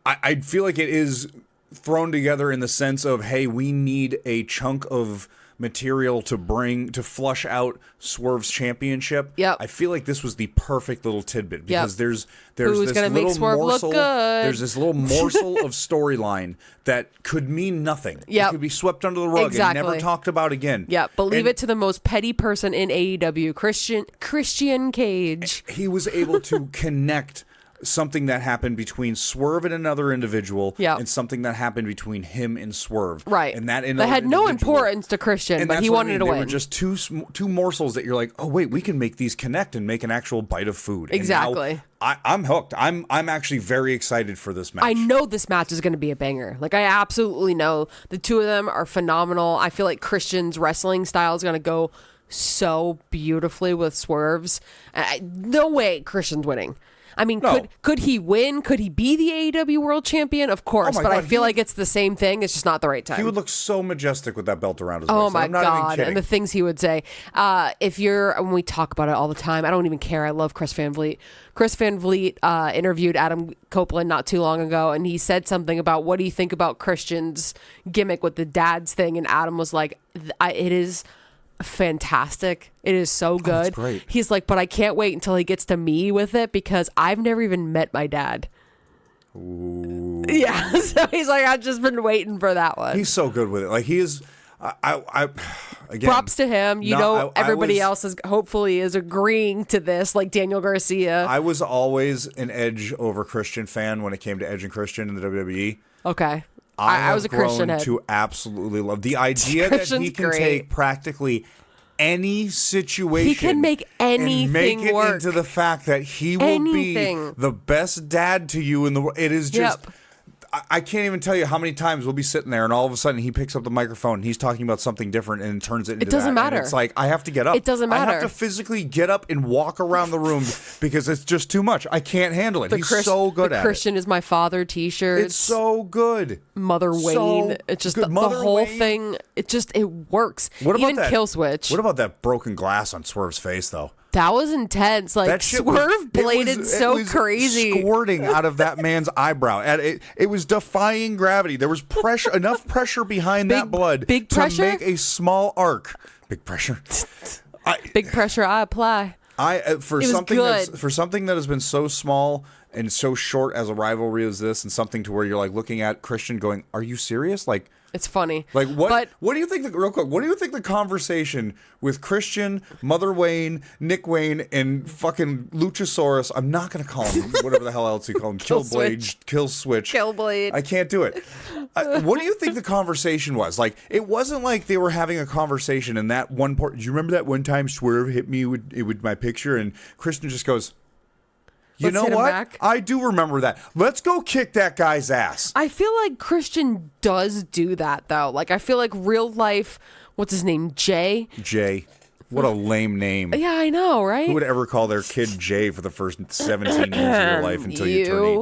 I feel like it is thrown together in the sense of, hey, we need a chunk of material to flush out Swerve's championship. Yep. I feel like this was the perfect little tidbit because there's Who's this gonna make little Swerve morsel. look good? There's this little morsel of storyline that could mean nothing. Yep. It could be swept under the rug and never talked about again. Yeah, but leave it to the most petty person in AEW, Christian Cage. He was able to connect something that happened between Swerve and another individual and something that happened between him and Swerve. Right. And that had no importance to Christian, but he wanted to win. They were just two morsels that you're like, oh, wait, we can make these connect and make an actual bite of food. Exactly. And I'm hooked. I'm actually very excited for this match. I know this match is going to be a banger. Like, I absolutely know. The two of them are phenomenal. I feel like Christian's wrestling style is going to go so beautifully with Swerve's. No way Christian's winning. I mean, could he win? Could he be the AEW World Champion? Of course, but God, I feel like it's the same thing. It's just not the right time. He would look so majestic with that belt around his waist. Oh my God! And the things he would say. When we talk about it all the time, I don't even care. I love Chris Van Vliet. Chris Van Vliet interviewed Adam Copeland not too long ago, and he said something about, what do you think about Christian's gimmick with the dads thing? And Adam was like, it is fantastic. It is so good. That's great. He's like, but I can't wait until he gets to me with it because I've never even met my dad. Ooh. Yeah, so he's like, I've just been waiting for that one. He's so good with it. Like, he is. Again, props to him. Everybody else is hopefully is agreeing to this, like Daniel Garcia. I was always an Edge over Christian fan when it came to Edge and Christian in the WWE. Okay. I was a Christian head. To absolutely love the idea that he can take practically any situation. He can make anything and make it work. into the fact that he will be the best dad to you in the world. It is just. Yep. I can't even tell you how many times we'll be sitting there and all of a sudden he picks up the microphone and he's talking about something different and turns it into It doesn't that. matter. And it's like, I have to get up. It doesn't matter. I have to physically get up and walk around the room because it's just too much. I can't handle it. He's so good at it. Christian is my father t-shirt. It's so good. Mother Wayne. It's just the whole thing. It works. What about that? Kill Switch. What about that broken glass on Swerve's face though? That was intense. Like, Swerve bladed so crazy. Squirting out of that man's eyebrow. It was defying gravity. There was pressure, enough pressure behind that blood to make a small arc. Big pressure. Big pressure I apply. For something that has been so small and so short as a rivalry as this, and something to where you're like looking at Christian going, "Are you serious?" Like, it's funny. Like, what do you think, real quick, what do you think the conversation with Christian, Mother Wayne, Nick Wayne, and fucking Luchasaurus, I'm not going to call him whatever the hell else you call him, Killblade, Killblade. I can't do it. What do you think the conversation was? Like, it wasn't like they were having a conversation and that one part, do you remember that one time Swerve hit me with my picture and Christian just goes, you know what? I do remember that. Let's go kick that guy's ass. I feel like Christian does do that, though. Like, I feel like real life, what's his name? Jay? Jay. What a lame name. Yeah, I know, right? Who would ever call their kid Jay for the first 17 years of your life until you turn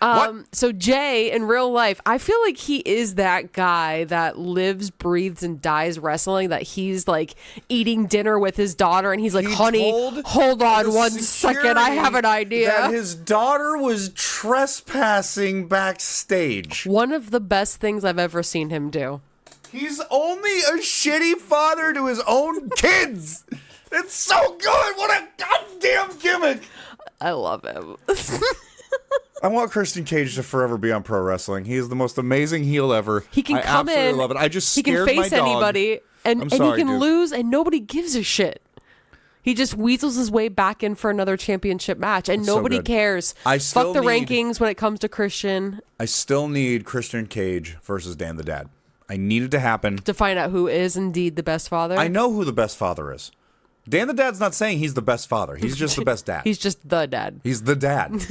18? So Jay, in real life, I feel like he is that guy that lives, breathes, and dies wrestling, that he's like eating dinner with his daughter and he's like, honey, hold on one second, I have an idea. That his daughter was trespassing backstage. One of the best things I've ever seen him do. He's only a shitty father to his own kids. It's so good. What a goddamn gimmick. I love him. I want Christian Cage to forever be on pro wrestling. He is the most amazing heel ever. He can come in. I absolutely love it. I just he scared can face my dog. Anybody, and he can lose, and nobody gives a shit. He just weasels his way back in for another championship match, and nobody cares. Fuck the rankings when it comes to Christian. I still need Christian Cage versus Dan the Dad. I need it to happen. To find out who is indeed the best father? I know who the best father is. Dan the Dad's not saying he's the best father. He's just the best dad. He's just the dad. He's the dad. If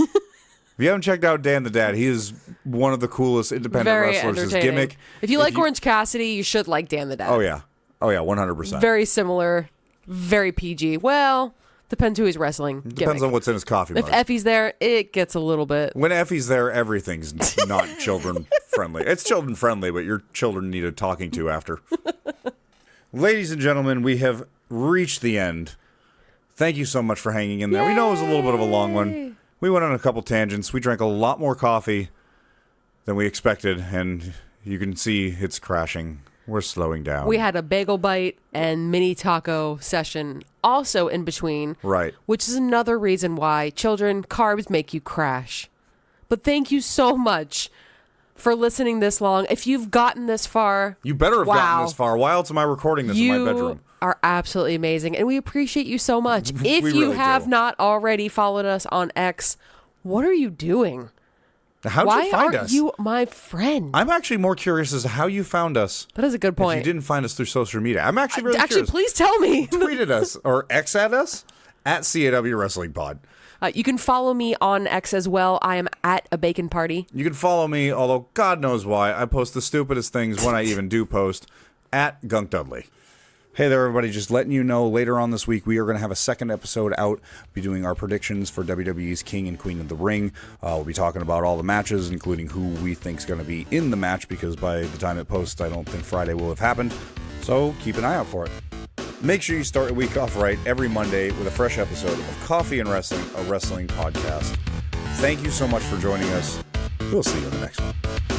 you haven't checked out Dan the Dad, he is one of the coolest independent wrestlers. His gimmick. If you like Orange Cassidy, you should like Dan the Dad. Oh, yeah. 100%. Very similar. Very PG. Well, depends who he's wrestling. Depends on what's in his coffee mug. If Effie's there, it gets a little bit. When Effie's there, everything's not children friendly. It's children friendly, but your children need a talking to after. Ladies and gentlemen, we have reached the end. Thank you so much for hanging in there. Yay! We know it was a little bit of a long one. We went on a couple tangents. We drank a lot more coffee than we expected, and you can see it's crashing We're slowing down. We had a bagel bite and mini taco session also in between. Right. Which is another reason why, children, carbs make you crash. But thank you so much for listening this long. If you've gotten this far, you better have gotten this far. Why else am I recording this in my bedroom? You are absolutely amazing, and we appreciate you so much. If you really have do. not already followed us on X, what are you doing? How'd you find Why us? aren't you my friend? I'm actually more curious as to how you found us. That is a good point. If you didn't find us through social media, I'm actually really Actually, curious. please tell me. Tweet at us or X at us at CAW Wrestling Pod. You can follow me on X as well. I am at a bacon party. You can follow me, although God knows why, I post the stupidest things when I even do post, at Gunk Dudley. Hey there, everybody. Just letting you know, later on this week, we are going to have a second episode out. We'll be doing our predictions for WWE's King and Queen of the Ring. We'll be talking about all the matches, including who we think is going to be in the match, because by the time it posts, I don't think Friday will have happened. So keep an eye out for it. Make sure you start your week off right every Monday with a fresh episode of Coffee and Wrestling, a wrestling podcast. Thank you so much for joining us. We'll see you in the next one.